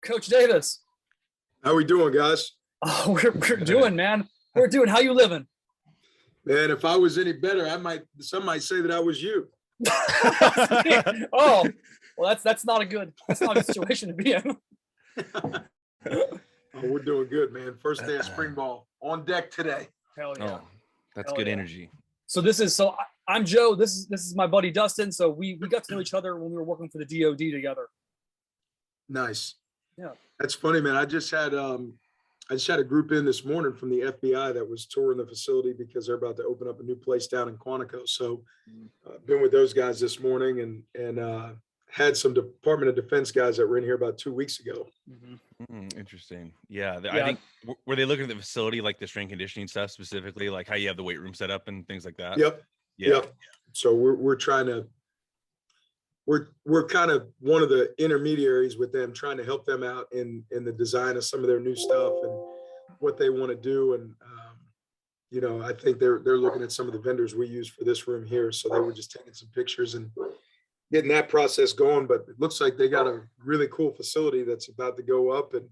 Coach Davis. How we doing, guys? Oh, we're doing, man. We're doing. How you living? Man, if I was any better, some might say that I was you. Oh, well, that's not a good situation to be in. Oh, we're doing good, man. First day of spring ball on deck today. Hell yeah. Oh, that's good energy. So I'm Joe. This is my buddy Dustin. So we got to know each other when we were working for the DOD together. Nice. Yeah. That's funny, man. I just had a group in this morning from the FBI that was touring the facility because they're about to open up a new place down in Quantico. So been with those guys this morning and had some Department of Defense guys that were in here about 2 weeks ago. Interesting. Yeah. I think, were they looking at the facility, like the strength conditioning stuff specifically, like how you have the weight room set up and things like that? Yep. Yeah. Yep. So we're trying to, we're kind of one of the intermediaries with them, trying to help them out in the design of some of their new stuff and what they want to do. And, I think they're looking at some of the vendors we use for this room here. So they were just taking some pictures and getting that process going. But it looks like they got a really cool facility that's about to go up, and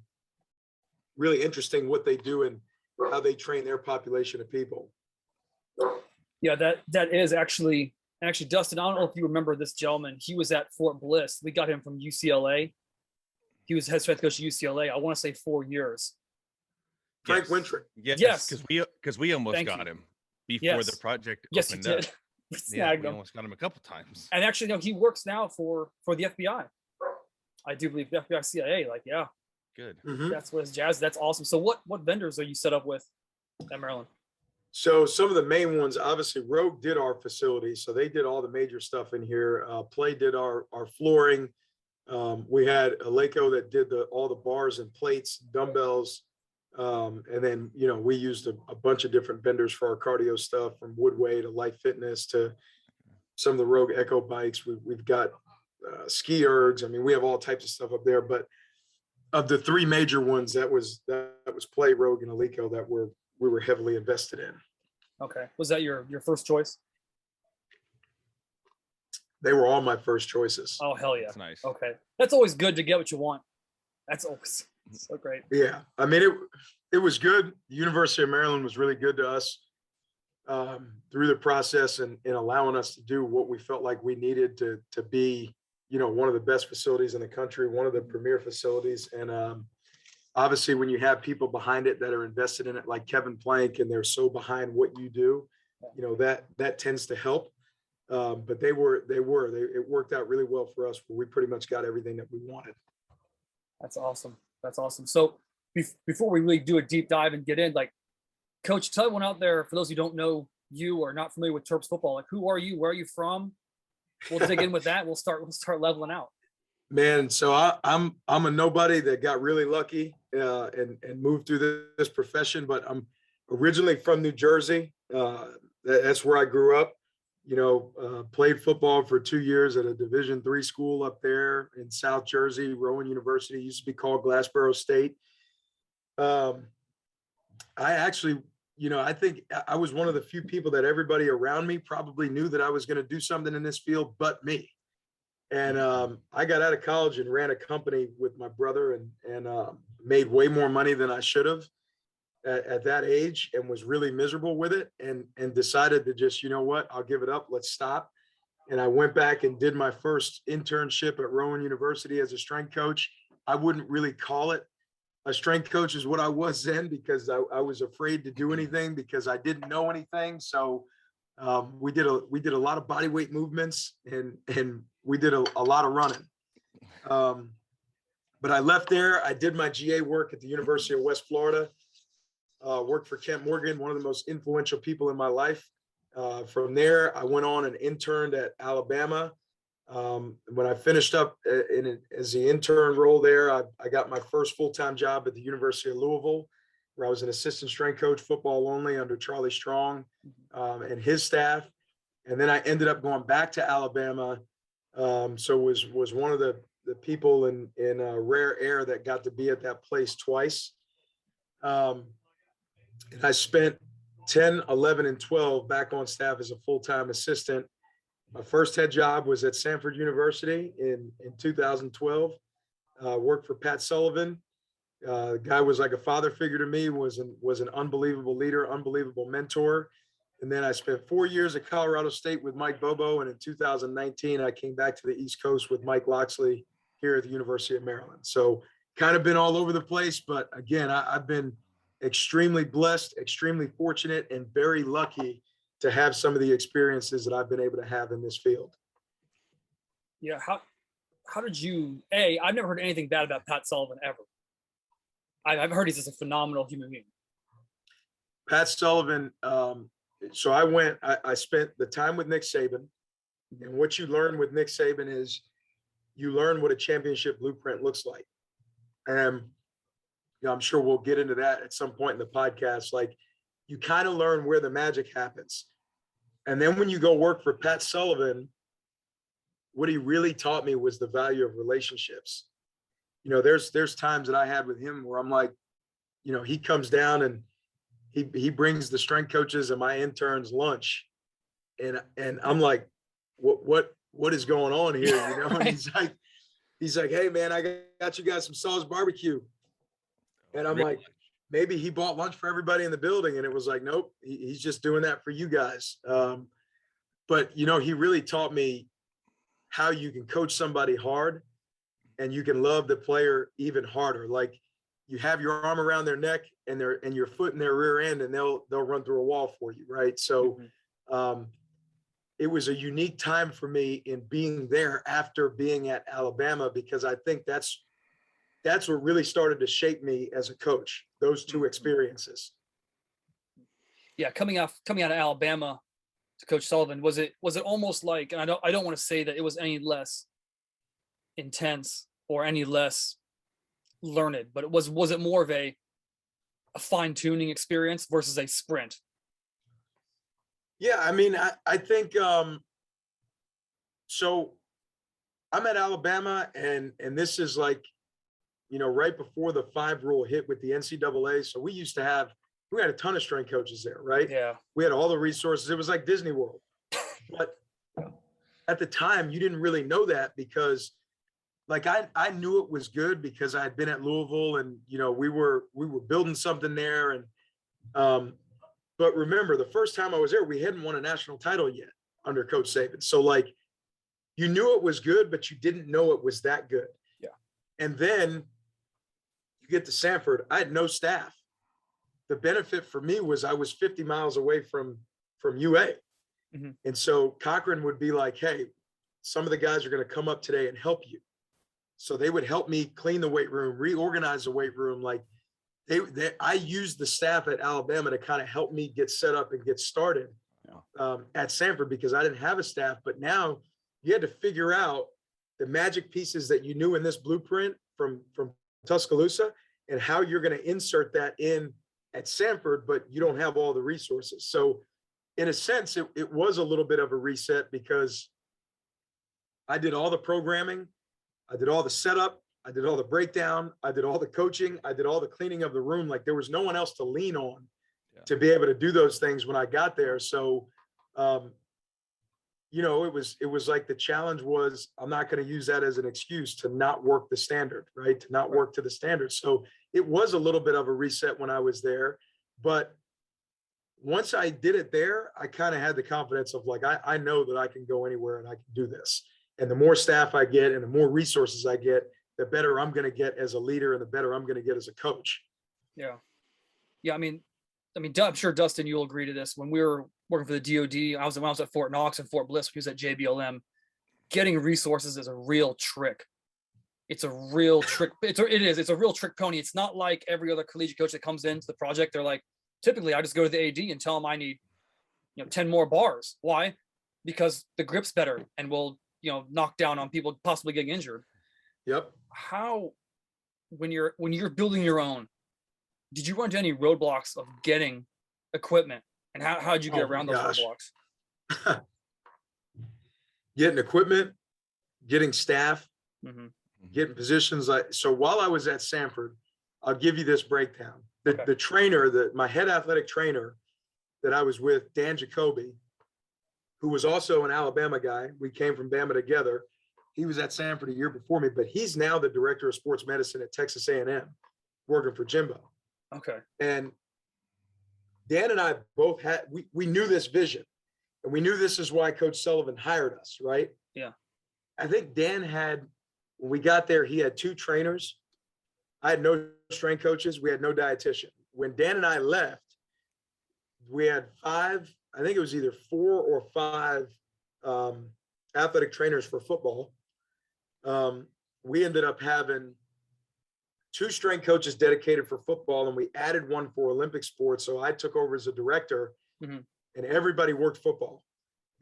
really interesting what they do and how they train their population of people. Yeah, that is actually Dustin. I don't know if you remember this gentleman. He was at Fort Bliss. We got him from UCLA. He was head strength coach at UCLA. I want to say 4 years. Frank Wintrick. Yes. Because we almost got him before the project opened up. Yeah, we almost got him a couple times. And actually, no, he works now for the FBI. I do believe the FBI CIA. Good. Mm-hmm. That's what his jazz. That's awesome. So what vendors are you set up with at Maryland? So some of the main ones, obviously, Rogue did our facility, so they did all the major stuff in here. Play did our flooring. We had Aleco that did all the bars and plates, dumbbells, and then we used a bunch of different vendors for our cardio stuff, from Woodway to Life Fitness to some of the Rogue Echo bikes. We've got ski ergs. I mean, we have all types of stuff up there. But of the three major ones, that was Play, Rogue, and Aleco that we were heavily invested in. Okay. Was that your first choice? They were all my first choices. Oh, hell yeah. That's nice. Okay. That's always good to get what you want. That's always so great. Yeah. I mean, it was good. The University of Maryland was really good to us through the process and allowing us to do what we felt like we needed to be, one of the best facilities in the country, one of the premier facilities. And obviously, when you have people behind it that are invested in it, like Kevin Plank, and they're so behind what you do, that tends to help. But it worked out really well for us, where we pretty much got everything that we wanted. That's awesome. So before we really do a deep dive and get in, Coach, tell everyone out there, for those who don't know you or not familiar with Terps football, who are you? Where are you from? We'll dig in with that. We'll start leveling out. Man, so I'm a nobody that got really lucky and moved through this profession, but I'm originally from New Jersey. That's where I grew up. Played football for 2 years at a Division III school up there in South Jersey, Rowan University. Used to be called Glassboro State. I actually, I think I was one of the few people that everybody around me probably knew that I was going to do something in this field, but me. And I got out of college and ran a company with my brother and made way more money than I should have at that age, and was really miserable with it, and decided to just, I'll give it up. Let's stop. And I went back and did my first internship at Rowan University as a strength coach. I wouldn't really call it a strength coach is what I was then, because I was afraid to do anything because I didn't know anything. So we did a lot of body weight movements and we did a lot of running. But I left there. I did my GA work at the University of West Florida. Worked for Kent Morgan, one of the most influential people in my life. From there, I went on and interned at Alabama. When I finished up as the intern role there, I got my first full-time job at the University of Louisville, where I was an assistant strength coach, football only, under Charlie Strong and his staff. And then I ended up going back to Alabama. So was one of the people in rare air that got to be at that place twice. And I spent 10, 11, and 12 back on staff as a full-time assistant. My first head job was at Samford University in 2012. worked for Pat Sullivan. The guy was like a father figure to me, was an unbelievable leader, unbelievable mentor. And then I spent 4 years at Colorado State with Mike Bobo. And in 2019, I came back to the East Coast with Mike Loxley here at the University of Maryland. So kind of been all over the place. But again, I've been extremely blessed, extremely fortunate, and very lucky to have some of the experiences that I've been able to have in this field. Yeah. How did you, I've never heard anything bad about Pat Sullivan ever. I've heard he's just a phenomenal human being. Pat Sullivan, so I spent the time with Nick Saban. And what you learn with Nick Saban is you learn what a championship blueprint looks like. And I'm sure we'll get into that at some point in the podcast. Like, you kind of learn where the magic happens. And then when you go work for Pat Sullivan, what he really taught me was the value of relationships. There's times that I had with him where I'm like, he comes down and he brings the strength coaches and my interns lunch. And I'm like, what is going on here? And he's like, hey man, I got you guys some Saul's barbecue. And I'm like, maybe he bought lunch for everybody in the building. And it was like, nope, he's just doing that for you guys. But he really taught me how you can coach somebody hard and you can love the player even harder. Like, you have your arm around their neck and your foot in their rear end, and they'll run through a wall for you. Right. So, it was a unique time for me in being there after being at Alabama, because I think that's what really started to shape me as a coach, those two experiences. Yeah. Coming out of Alabama to Coach Sullivan, was it almost like, and I don't want to say that it was any less intense or any less learned, but was it more of a fine-tuning experience versus a sprint? Yeah, I mean, I think so I'm at Alabama, and this is like, right before the 5 rule hit with the NCAA. So we had a ton of strength coaches there, right? Yeah. We had all the resources. It was like Disney World. But at the time, you didn't really know that, because like I knew it was good because I had been at Louisville, and we were building something there. And but remember, the first time I was there, we hadn't won a national title yet under Coach Saban. So like, you knew it was good, but you didn't know it was that good. Yeah. And then you get to Samford. I had no staff. The benefit for me was I was 50 miles away from UA. Mm-hmm. And so Cochran would be like, hey, some of the guys are going to come up today and help you. So they would help me clean the weight room, reorganize the weight room. Like, I used the staff at Alabama to kind of help me get set up and get started at Samford, because I didn't have a staff. But now you had to figure out the magic pieces that you knew in this blueprint from Tuscaloosa, and how you're going to insert that in at Samford, but you don't have all the resources. So in a sense, it was a little bit of a reset, because I did all the programming, I did all the setup, I did all the breakdown, I did all the coaching, I did all the cleaning of the room. Like, there was no one else to lean on to be able to do those things when I got there. So, it was like the challenge was, I'm not going to use that as an excuse to not work the standard, right? To not work to the standard. So it was a little bit of a reset when I was there. But once I did it there, I kind of had the confidence of like, I know that I can go anywhere and I can do this. And the more staff I get and the more resources I get, the better I'm going to get as a leader and the better I'm going to get as a coach. Yeah. Yeah. I mean, I'm sure Dustin, you'll agree to this. When we were working for the DOD, when I was at Fort Knox and Fort Bliss, he was at JBLM. Getting resources is a real trick. It's a real trick. It's a real trick pony. It's not like every other collegiate coach that comes into the project. They're like, typically I just go to the AD and tell them I need, 10 more bars. Why? Because the grip's better and will, knock down on people possibly getting injured. Yep. How, when you're building your own, did you run into any roadblocks of getting equipment, and how did you get around those roadblocks? Getting equipment, getting staff, mm-hmm. getting positions. So while I was at Samford, I'll give you this breakdown. The trainer, my head athletic trainer that I was with, Dan Jacoby, who was also an Alabama guy. We came from Bama together. He was at Samford a year before me, but he's now the director of sports medicine at Texas A&M, working for Jimbo. Okay. And Dan and I both we knew this vision, and we knew this is why Coach Sullivan hired us, right? Yeah. I think Dan when we got there, he had 2 trainers. I had no strength coaches. We had no dietitian. When Dan and I left, we had 5, I think it was either 4 or 5 athletic trainers for football. We ended up having 2 strength coaches dedicated for football, and we added 1 for Olympic sports. So I took over as a director, and everybody worked football.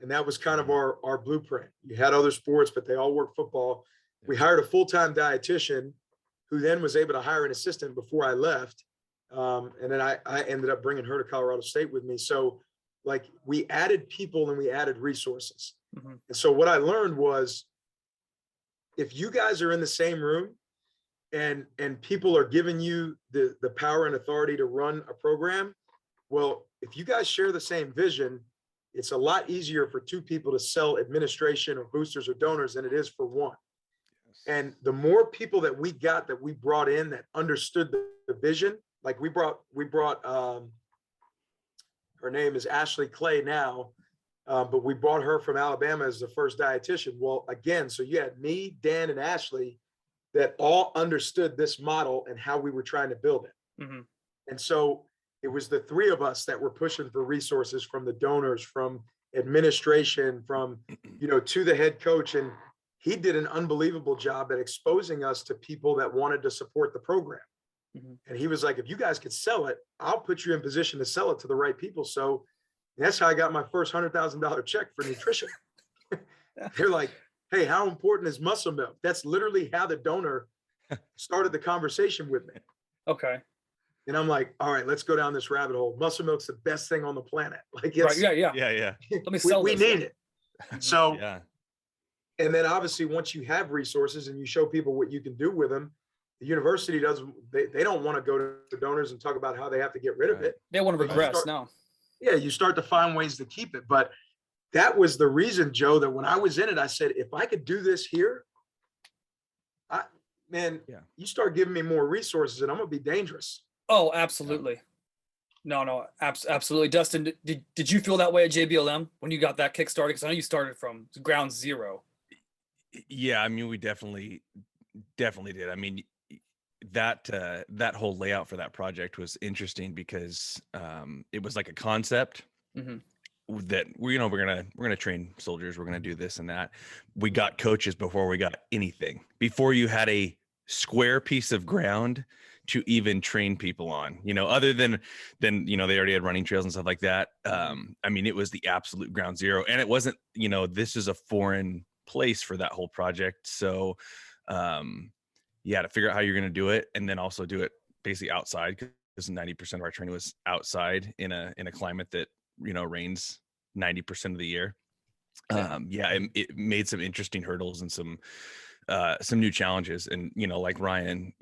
And that was kind of our blueprint. You had other sports, but they all worked football. We hired a full-time dietitian who then was able to hire an assistant before I left. And then I ended up bringing her to Colorado State with me. So like we added people and we added resources. And so what I learned was, if you guys are in the same room and people are giving you the power and authority to run a program, well, if you guys share the same vision, it's a lot easier for 2 people to sell administration or boosters or donors than it is for 1. And the more people that we brought in that understood the vision, like we brought her name is Ashley Clay now, but we brought her from Alabama as the first dietitian. Well, again, so you had me, Dan, and Ashley that all understood this model and how we were trying to build it. And so it was the 3 of us that were pushing for resources from the donors, from administration, from, to the head coach. And he did an unbelievable job at exposing us to people that wanted to support the program. And he was like, if you guys could sell it, I'll put you in position to sell it to the right people. So that's how I got my first $100,000 check for nutrition. They're like, hey, how important is muscle milk? That's literally how the donor started the conversation with me. Okay. And I'm like, all right, let's go down this rabbit hole. Muscle milk's the best thing on the planet. Like, it's, right. Yeah. Let me sell we need it. So, and then obviously once you have resources and you show people what you can do with them, the university they don't want to go to donors and talk about how they have to get rid of it. They want to regress now. Yeah, you start to find ways to keep it. But that was the reason, Joe, that when I was in it, I said, if I could do this here, you start giving me more resources and I'm going to be dangerous. Oh, absolutely. No, absolutely. Dustin, did you feel that way at JBLM when you got that kick started? Because I know you started from ground zero. Yeah, I mean, we definitely did. I mean, that whole layout for that project was interesting because it was like a concept that we're gonna train soldiers, we're gonna do this and that. We got coaches before we got anything, before you had a square piece of ground to even train people on, other than they already had running trails and stuff like that. I mean, it was the absolute ground zero, and it wasn't, this is a foreign place for that whole project. So to figure out how you're going to do it, and then also do it basically outside, because 90% of our training was outside in a climate that rains 90% of the year. It made some interesting hurdles and some new challenges. And like Ryan,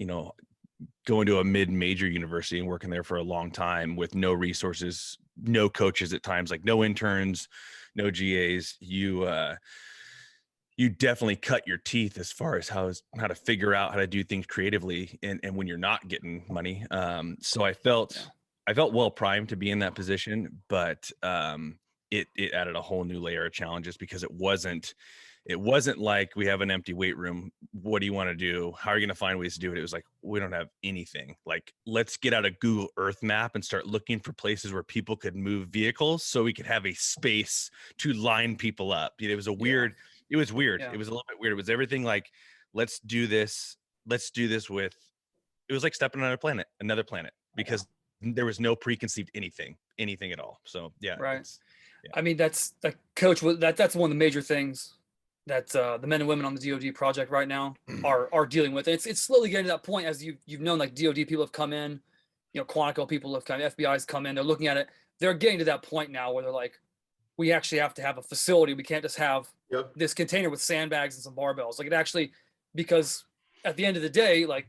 going to a mid-major university and working there for a long time with no resources, no coaches at times, like no interns, no GAs, you definitely cut your teeth as far as how to figure out how to do things creatively and when you're not getting money. So I felt well primed to be in that position, but it added a whole new layer of challenges, because it wasn't like, we have an empty weight room, what do you want to do? How are you going to find ways to do it? It was like, we don't have anything. Like, let's get out a Google Earth map and start looking for places where people could move vehicles so we could have a space to line people up. It was weird. It was weird. Yeah. It was a little bit weird. It was everything like, let's do this with, it was like stepping on another planet, because there was no preconceived anything at all. So yeah. Right. I mean, that's like, Coach, that's one of the major things that the men and women on the DoD project right now are dealing with. And it's slowly getting to that point, as you've known, like DoD people have come in, Quantico people have come, FBI's come in, they're looking at it. They're getting to that point now where they're like, we actually have to have a facility. We can't just have this container with sandbags and some barbells. Like, it actually, because at the end of the day, like,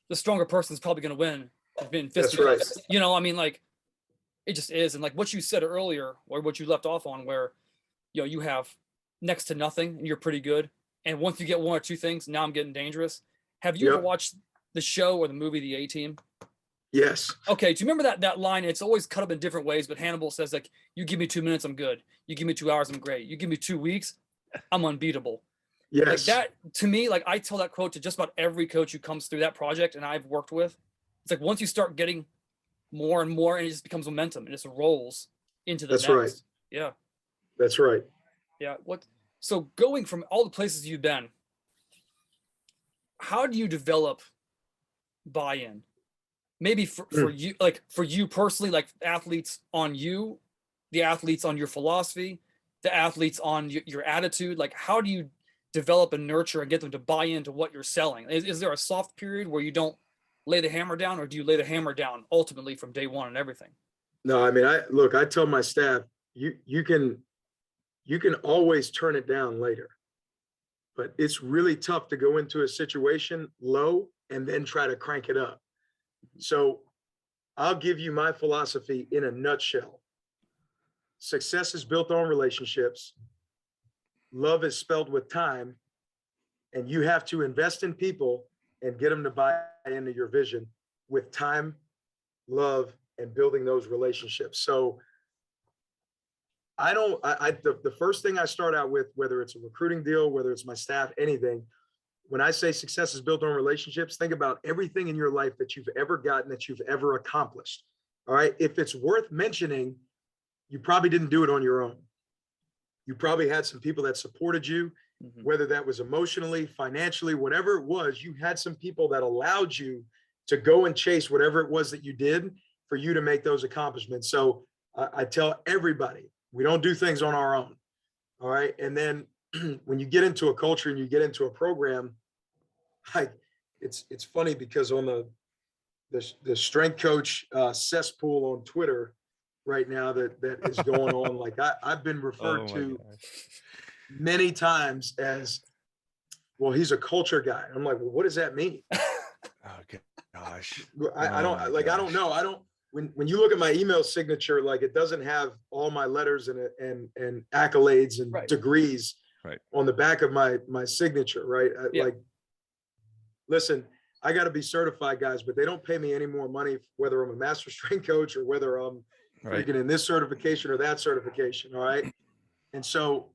the stronger person is probably going to win. That's right. I mean, like, it just is. And like what you said earlier, or what you left off on, where, you have next to nothing and you're pretty good, And once you get one or two things, now I'm getting dangerous. Have you ever watched the show or the movie The A-Team? Yes. Okay. Do you remember that line? It's always cut up in different ways, but Hannibal says, like, you give me 2 minutes, I'm good. You give me 2 hours, I'm great. You give me 2 weeks, I'm unbeatable. Yes. Like that, to me, like I tell that quote to just about every coach who comes through that project and I've worked with. It's like once you start getting more and more, and it just becomes momentum and it just rolls into the That's next. right. Yeah. That's right. Yeah. So going from all the places you've been, how do you develop buy-in? Maybe for you, like for you personally, like athletes on you, the athletes on your philosophy, the athletes on your attitude. Like, how do you develop and nurture and get them to buy into what you're selling? Is there a soft period where you don't lay the hammer down, or do you lay the hammer down ultimately from day one and everything? No, I mean, I tell my staff, you can always turn it down later, but it's really tough to go into a situation low and then try to crank it up. So I'll give you my philosophy in a nutshell. Success is built on relationships. Love is spelled with time, and you have to invest in people and get them to buy into your vision with time, love, and building those relationships. So the first thing I start out with, whether it's a recruiting deal, whether it's my staff, anything, when I say success is built on relationships, think about everything in your life that you've ever gotten, that you've ever accomplished. All right. If it's worth mentioning, you probably didn't do it on your own. You probably had some people that supported you, whether that was emotionally, financially, whatever it was. You had some people that allowed you to go and chase whatever it was that you did for you to make those accomplishments. So I tell everybody, we don't do things on our own. All right. And then when you get into a culture and you get into a program, like it's funny because on the strength coach cesspool on Twitter right now that is going on, like I've been referred to many times as, well, he's a culture guy. I'm like, well, what does that mean? Oh gosh. I don't know. When you look at my email signature, like it doesn't have all my letters and accolades and degrees on the back of my signature, right? Like, listen, I got to be certified, guys, but they don't pay me any more money whether I'm a master strength coach or whether I'm freaking in this certification or that certification. All right. And so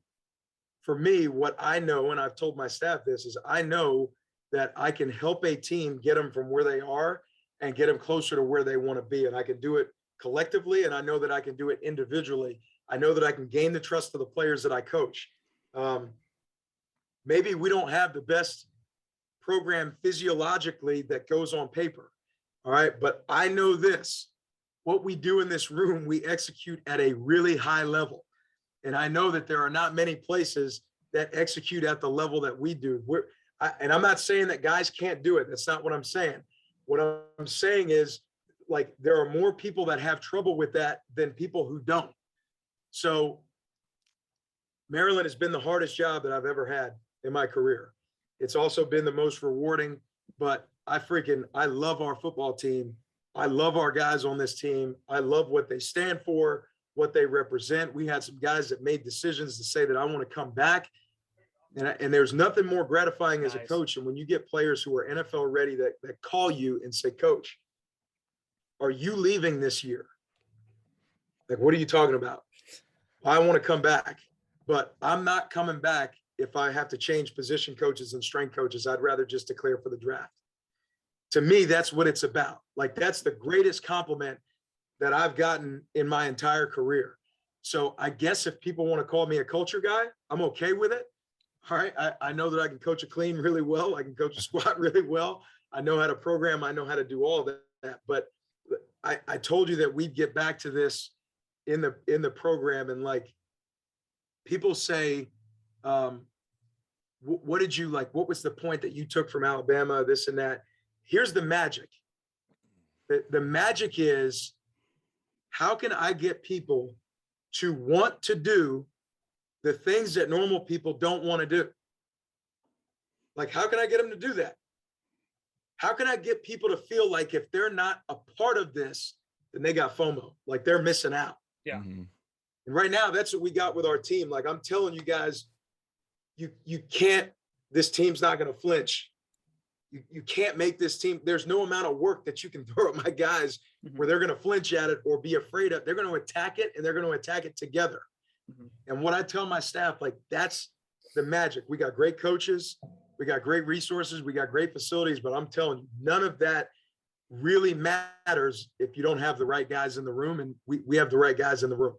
for me, what I know, and I've told my staff this, is I know that I can help a team get them from where they are and get them closer to where they want to be. And I can do it collectively. And I know that I can do it individually. I know that I can gain the trust of the players that I coach. Maybe we don't have the best program physiologically that goes on paper. All right. But I know this, what we do in this room, we execute at a really high level. And I know that there are not many places that execute at the level that we do. And I'm not saying that guys can't do it. That's not what I'm saying. What I'm saying is, like, there are more people that have trouble with that than people who don't. So Maryland has been the hardest job that I've ever had in my career. It's also been the most rewarding, but I love our football team. I love our guys on this team. I love what they stand for, what they represent. We had some guys that made decisions to say that I want to come back. And there's nothing more gratifying as a coach. And when you get players who are NFL ready that call you and say, Coach, are you leaving this year? Like, what are you talking about? I want to come back, but I'm not coming back if I have to change position coaches and strength coaches. I'd rather just declare for the draft. To me, that's what it's about. Like, that's the greatest compliment that I've gotten in my entire career. So I guess if people want to call me a culture guy, I'm okay with it. All right. I know that I can coach a clean really well. I can coach a squat really well. I know how to program. I know how to do all of that. But I told you that we'd get back to this in the program. And like, people say, what did you like? What was the point that you took from Alabama, this and that? Here's the magic. The magic is, how can I get people to want to do the things that normal people don't want to do? Like, how can I get them to do that? How can I get people to feel like if they're not a part of this, then they got FOMO, like they're missing out? Yeah. And right now, that's what we got with our team. Like, I'm telling you guys, you can't this team's not going to flinch. You can't make this team. There's no amount of work that you can throw at my guys where they're going to flinch at it or be afraid of. They're going to attack it, and they're going to attack it together. And what I tell my staff, like, that's the magic. We got great coaches, we got great resources, we got great facilities, but I'm telling you, none of that really matters if you don't have the right guys in the room, and we have the right guys in the room.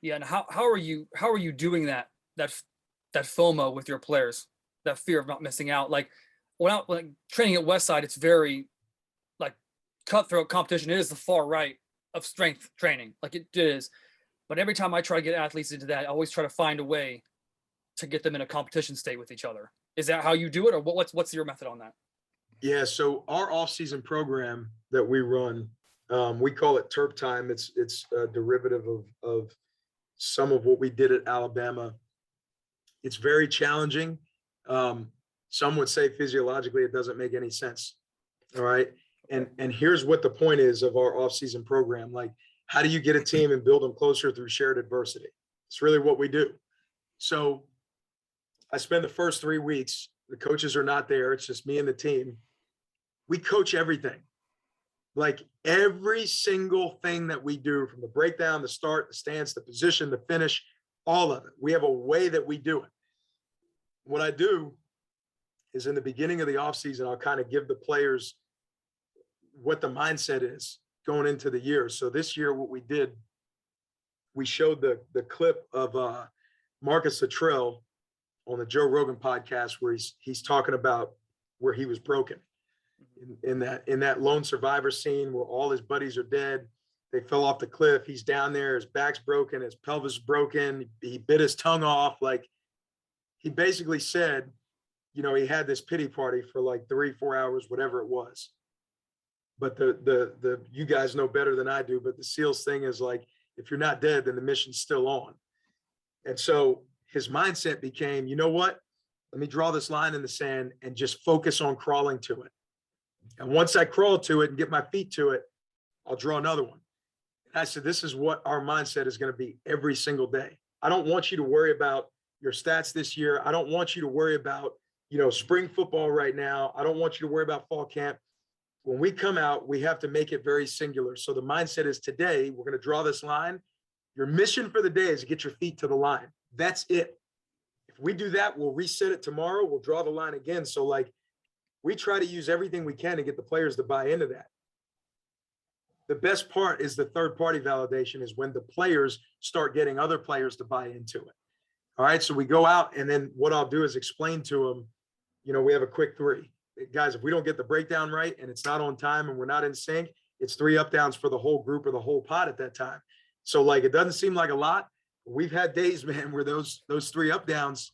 Yeah, and how are you doing that FOMO with your players, that fear of not missing out? Like, when training at Westside, it's very like cutthroat competition. It is the far right of strength training, like it is. But every time I try to get athletes into that, I always try to find a way to get them in a competition state with each other. Is that how you do it, or what's your method on that? Yeah, so our off-season program that we run, we call it Terp Time. It's a derivative of some of what we did at Alabama. It's very challenging. Some would say physiologically it doesn't make any sense. All right. And here's what the point is of our off-season program. Like, how do you get a team and build them closer through shared adversity? It's really what we do. So I spend the first 3 weeks, the coaches are not there. It's just me and the team. We coach everything. Like, every single thing that we do, from the breakdown, the start, the stance, the position, the finish, all of it. We have a way that we do it. What I do is, in the beginning of the offseason, I'll kind of give the players what the mindset is going into the year. So this year, what we did, we showed the clip of Marcus Luttrell on the Joe Rogan podcast, where he's talking about where he was broken in that lone survivor scene where all his buddies are dead. They fell off the cliff. He's down there. His back's broken. His pelvis is broken. He bit his tongue off. Like, he basically said, you know, he had this pity party for like 3-4 hours, whatever it was. But the you guys know better than I do, but the SEALs thing is like, if you're not dead, then the mission's still on. And so his mindset became, you know what? Let me draw this line in the sand and just focus on crawling to it. And once I crawl to it and get my feet to it, I'll draw another one. And I said, this is what our mindset is going to be every single day. I don't want you to worry about your stats this year. I don't want you to worry about, you know, spring football right now. I don't want you to worry about fall camp. When we come out, we have to make it very singular. So the mindset is, today, we're going to draw this line. Your mission for the day is to get your feet to the line. That's it. If we do that, we'll reset it tomorrow. We'll draw the line again. So, like, we try to use everything we can to get the players to buy into that. The best part is the third-party validation, is when the players start getting other players to buy into it. All right, so we go out, and then what I'll do is explain to them, you know, we have a quick 3. Guys, if we don't get the breakdown right and it's not on time and we're not in sync, it's 3 up downs for the whole group or the whole pod at that time. So, like, it doesn't seem like a lot. We've had days, man, where those 3 up downs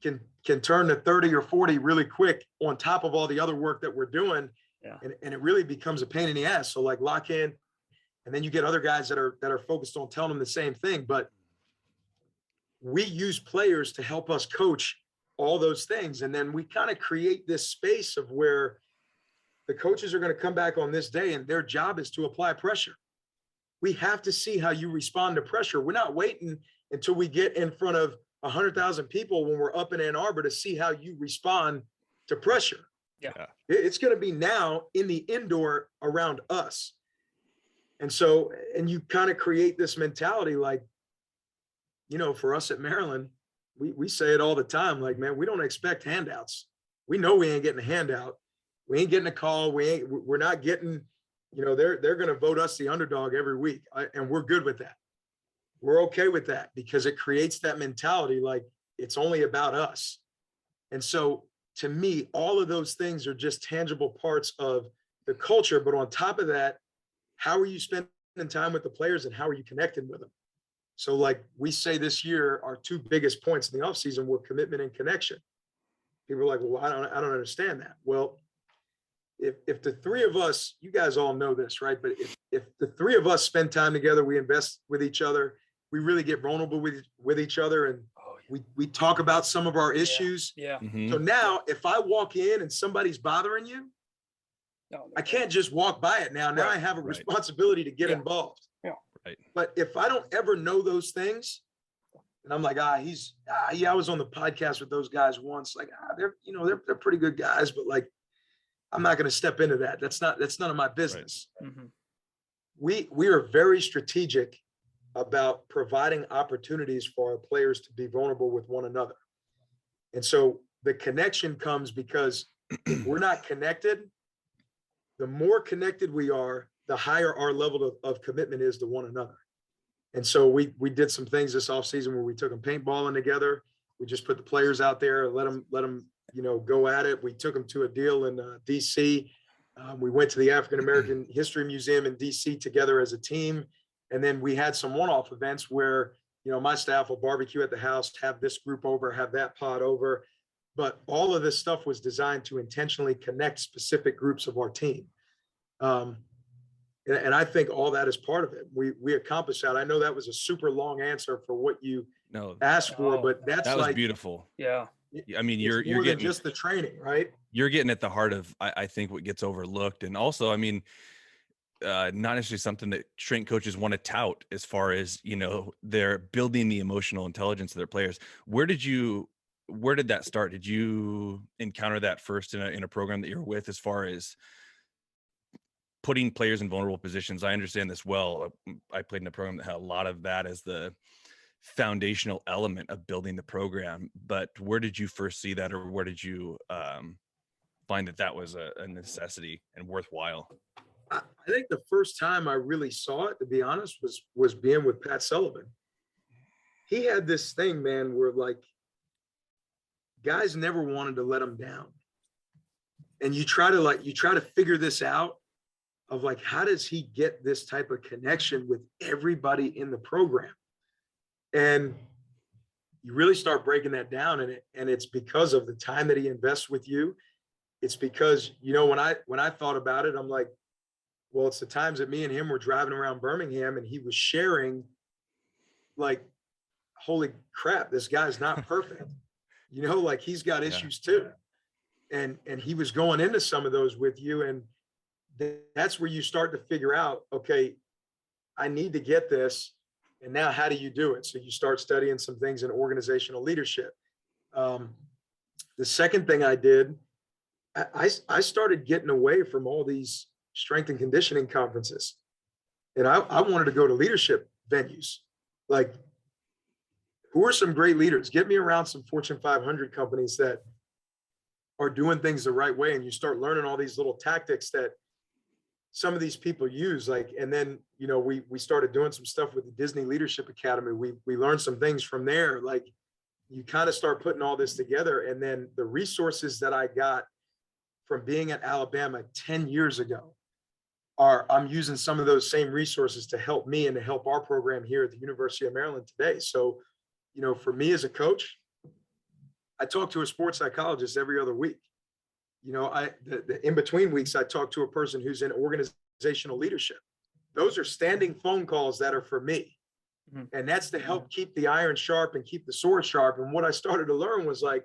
can turn to 30 or 40 really quick on top of all the other work that we're doing. Yeah. And it really becomes a pain in the ass. So, like, lock in, and then you get other guys that are focused on telling them the same thing. But we use players to help us coach all those things. And then we kind of create this space of where the coaches are going to come back on this day, and their job is to apply pressure. We have to see how you respond to pressure. We're not waiting until we get in front of 100,000 people when we're up in Ann Arbor to see how you respond to pressure. Yeah. It's going to be now in the indoor around us. And so, and you kind of create this mentality, like, you know, for us at Maryland, we say it all the time, like, man, we don't expect handouts. We know we ain't getting a handout. We ain't getting a call. We're not getting, you know, they're going to vote us the underdog every week. And we're good with that. We're okay with that, because it creates that mentality, like, it's only about us. And so, to me, all of those things are just tangible parts of the culture. But on top of that, how are you spending time with the players, and how are you connecting with them? So, like we say this year, our 2 biggest points in the offseason were commitment and connection. People are like, well, I don't understand that. Well, if the 3 of us, you guys all know this, right? But if the 3 of us spend time together, we invest with each other, we really get vulnerable with each other, and we talk about some of our issues. Yeah. Mm-hmm. So now, if I walk in and somebody's bothering you, I can't just walk by it now. Now I have a responsibility to get involved. Yeah. Right. But if I don't ever know those things, And I'm like, yeah, I was on the podcast with those guys once. Like, they're pretty good guys, but like, I'm not going to step into that. That's none of my business. Right. Mm-hmm. We are very strategic about providing opportunities for our players to be vulnerable with one another. And so the connection comes because we're not connected. The more connected we are, the higher our level of commitment is to one another. And so we did some things this offseason where we took them paintballing together. We just put the players out there, let them go at it. We took them to a deal in DC. We went to the African American History Museum in DC together as a team. And then we had some one-off events where, my staff will barbecue at the house, have this group over, have that pod over. But all of this stuff was designed to intentionally connect specific groups of our team. And I think all that is part of it. We accomplished that. I know that was a super long answer for what you asked for, but that was beautiful. Yeah. I mean, you're getting just the training, right? You're getting at the heart of, I think, what gets overlooked. And also, I mean, not necessarily something that strength coaches want to tout as far as, they're building the emotional intelligence of their players. Where did that start? Did you encounter that first in a program that you're with, as far as putting players in vulnerable positions? I understand this well. I played in a program that had a lot of that as the foundational element of building the program. But where did you first see that, or where did you find that was a necessity and worthwhile? I think the first time I really saw it, to be honest, was being with Pat Sullivan. He had this thing, man, where like guys never wanted to let him down. And you try to figure this out of like, how does he get this type of connection with everybody in the program? And you really start breaking that down, and it's because of the time that he invests with you. It's because, when I thought about it, I'm like, well, it's the times that me and him were driving around Birmingham and he was sharing like, holy crap, this guy's not perfect. Like he's got issues too. And he was going into some of those with you. And that's where you start to figure out, okay, I need to get this. And now how do you do it? So you start studying some things in organizational leadership. The second thing I did, I started getting away from all these strength and conditioning conferences. And I wanted to go to leadership venues. Like, who are some great leaders? Get me around some Fortune 500 companies that are doing things the right way. And you start learning all these little tactics that some of these people use. Like, and then, we started doing some stuff with the Disney Leadership Academy. We learned some things from there. Like, you kind of start putting all this together. And then the resources that I got from being at Alabama 10 years ago I'm using some of those same resources to help me and to help our program here at the University of Maryland today. So, for me as a coach, I talk to a sports psychologist every other week. The in-between weeks, I talk to a person who's in organizational leadership. Those are standing phone calls that are for me. Mm-hmm. And that's to help keep the iron sharp and keep the sword sharp. And what I started to learn was like,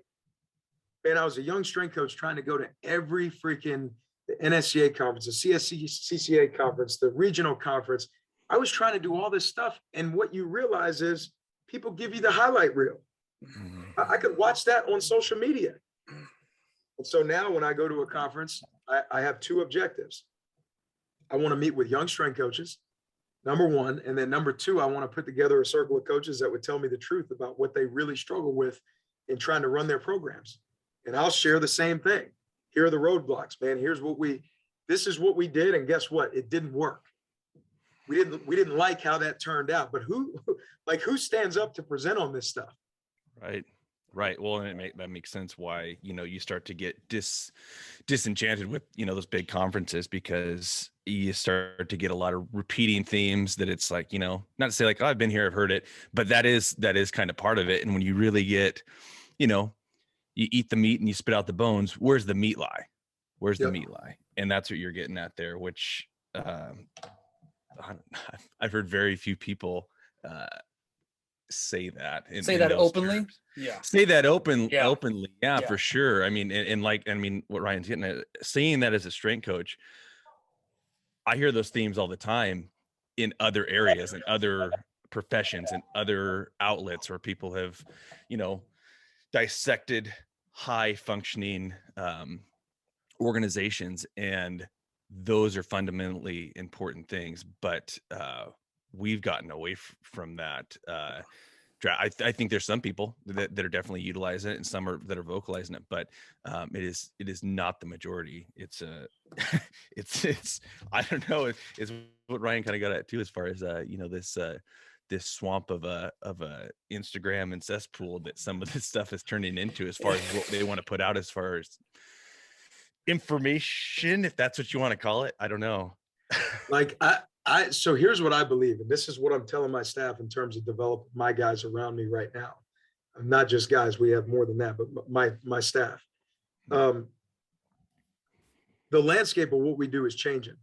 man, I was a young strength coach trying to go to every freaking the NSCA conference, the CCA conference, the regional conference. I was trying to do all this stuff. And what you realize is people give you the highlight reel. Mm-hmm. I could watch that on social media. And so now when I go to a conference, I have two objectives. I want to meet with young strength coaches, number one. And then number two, I want to put together a circle of coaches that would tell me the truth about what they really struggle with in trying to run their programs. And I'll share the same thing. Here are the roadblocks, man. This is what we did. And guess what? It didn't work. We didn't like how that turned out, but who stands up to present on this stuff? Right. Well, and that makes sense why, you start to get disenchanted with, those big conferences, because you start to get a lot of repeating themes that it's like, not to say like, oh, I've been here, I've heard it, but that is kind of part of it. And when you really get, you eat the meat and you spit out the bones, where's the meat lie? The meat lie? And that's what you're getting at there, which I've heard very few people say that openly terms. Say that openly. Yeah, for sure. I mean, what Ryan's getting at, saying that as a strength coach, I hear those themes all the time in other areas and other professions and other outlets where people have, dissected high functioning organizations, and those are fundamentally important things. But we've gotten away from that. I think there's some people that are definitely utilizing it, and some that are vocalizing it, but it is not the majority. It's it's I don't know. It's what Ryan kind of got at too, as far as this swamp of a Instagram and cesspool that some of this stuff is turning into, as far as what they want to put out as far as information, if that's what you want to call it. I don't know. Like so here's what I believe, and this is what I'm telling my staff in terms of developing my guys around me right now. Not just guys, we have more than that, but my staff. The landscape of what we do is changing.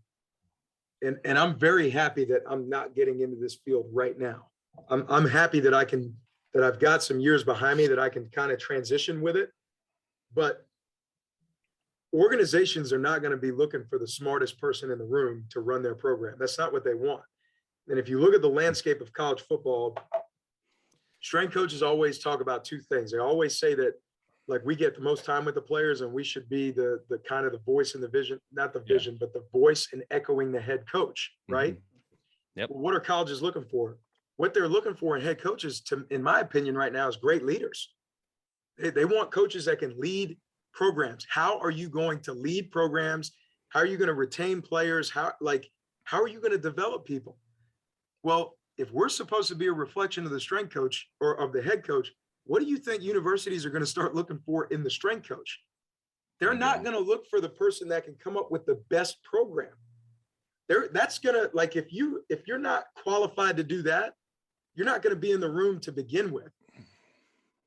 And I'm very happy that I'm not getting into this field right now. I'm happy that I've got some years behind me that I can kind of transition with it. But organizations are not going to be looking for the smartest person in the room to run their program. That's not what they want. And if you look at the landscape of college football, strength coaches always talk about two things. They always say that, like, we get the most time with the players and we should be the kind of the voice and the vision, not the vision, but the voice and echoing the head coach, right? Mm-hmm. Yep. Well, what are colleges looking for? What they're looking for in head coaches, in my opinion, right now, is great leaders. They want coaches that can lead programs. How are you going to lead programs? How are you going to retain players? How are you going to develop people? Well, if we're supposed to be a reflection of the strength coach or of the head coach, what do you think universities are going to start looking for in the strength coach? They're not going to look for the person that can come up with the best program. That's going to, like, if you're not qualified to do that, you're not going to be in the room to begin with.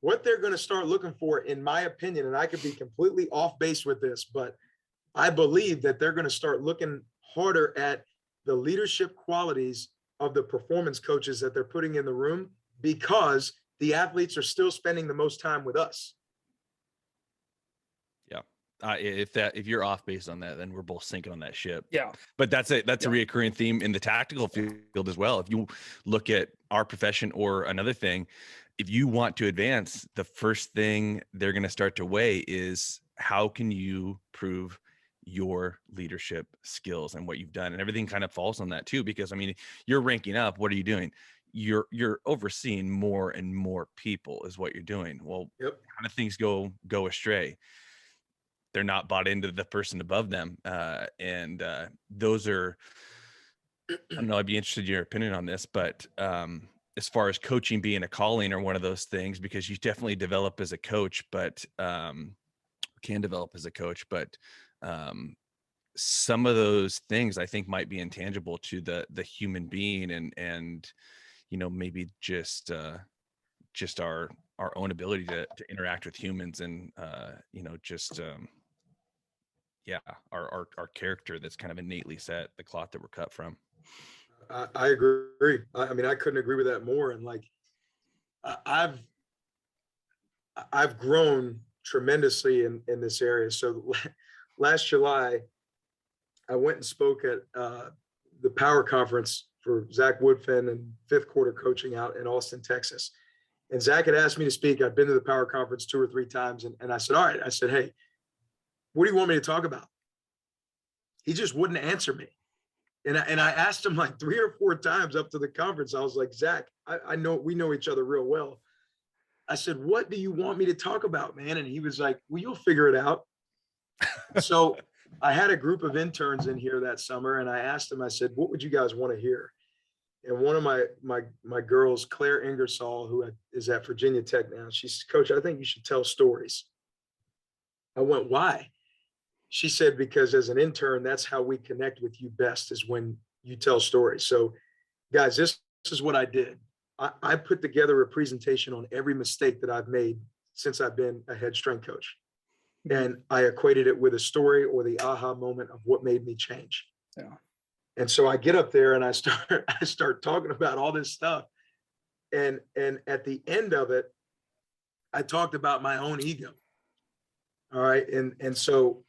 What they're going to start looking for, in my opinion, and I could be completely off base with this, but I believe that they're going to start looking harder at the leadership qualities of the performance coaches that they're putting in the room, because the athletes are still spending the most time with us. Yeah. If you're off base on that, then we're both sinking on that ship. Yeah. But that's a reoccurring theme in the tactical field as well. If you look at our profession or another thing, if you want to advance, the first thing they're going to start to weigh is, how can you prove your leadership skills and what you've done? And everything kind of falls on that too, because, I mean, you're ranking up. What are you doing? You're overseeing more and more people is what you're doing. Well, kind of things go astray. They're not bought into the person above them. And those are, I don't know, I'd be interested in your opinion on this, but as far as coaching being a calling or one of those things, because you definitely develop as a coach, but can develop as a coach, but some of those things I think might be intangible to the human being, and maybe just our own ability to interact with humans, and our character that's kind of innately set, the cloth that we're cut from. I agree. I mean, I couldn't agree with that more. And like, I've grown tremendously in this area. So last July, I went and spoke at the Power Conference for Zach Woodfin and fifth quarter coaching out in Austin, Texas. And Zach had asked me to speak. I'd been to the Power Conference 2 or 3 times. And I said, all right. I said, hey, what do you want me to talk about? He just wouldn't answer me. And I asked him like 3 or 4 times up to the conference. I was like, Zach, I know we know each other real well. I said, what do you want me to talk about, man? And he was like, well, you'll figure it out. So I had a group of interns in here that summer, and I asked them, I said, what would you guys want to hear? And one of my girls, Claire Ingersoll, who is at Virginia Tech now, she said, Coach, I think you should tell stories. I went, why? She said, because as an intern, that's how we connect with you best, is when you tell stories. So guys, this is what I did. I put together a presentation on every mistake that I've made since I've been a head strength coach. And I equated it with a story or the aha moment of what made me change. Yeah. And so I get up there and I start talking about all this stuff. And at the end of it, I talked about my own ego. All right. And so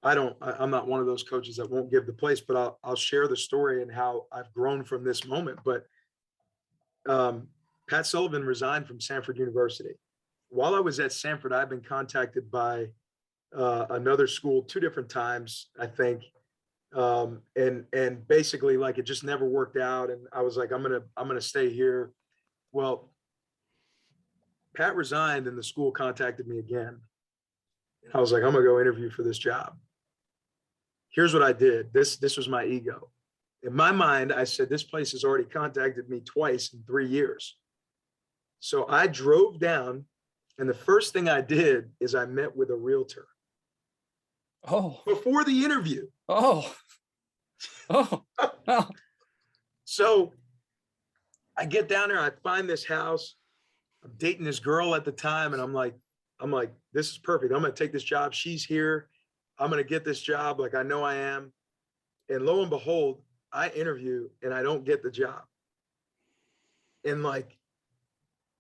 I'm not one of those coaches that won't give the place, but I'll share the story and how I've grown from this moment. But Pat Sullivan resigned from Samford University. While I was at Samford, I've been contacted by another school 2 different times, I think. And basically like it just never worked out. And I was like, I'm gonna stay here. Well, Pat resigned and the school contacted me again. I was like, I'm gonna go interview for this job. Here's what I did. This was my ego. In my mind, I said, this place has already contacted me twice in 3 years. So I drove down, and the first thing I did is I met with a realtor. Oh. Before the interview. Oh. Oh. Oh. So I get down there, I find this house. I'm dating this girl at the time, and I'm like, this is perfect. I'm gonna take this job. She's here. I'm gonna get this job. Like I know I am. And lo and behold, I interview and I don't get the job. And like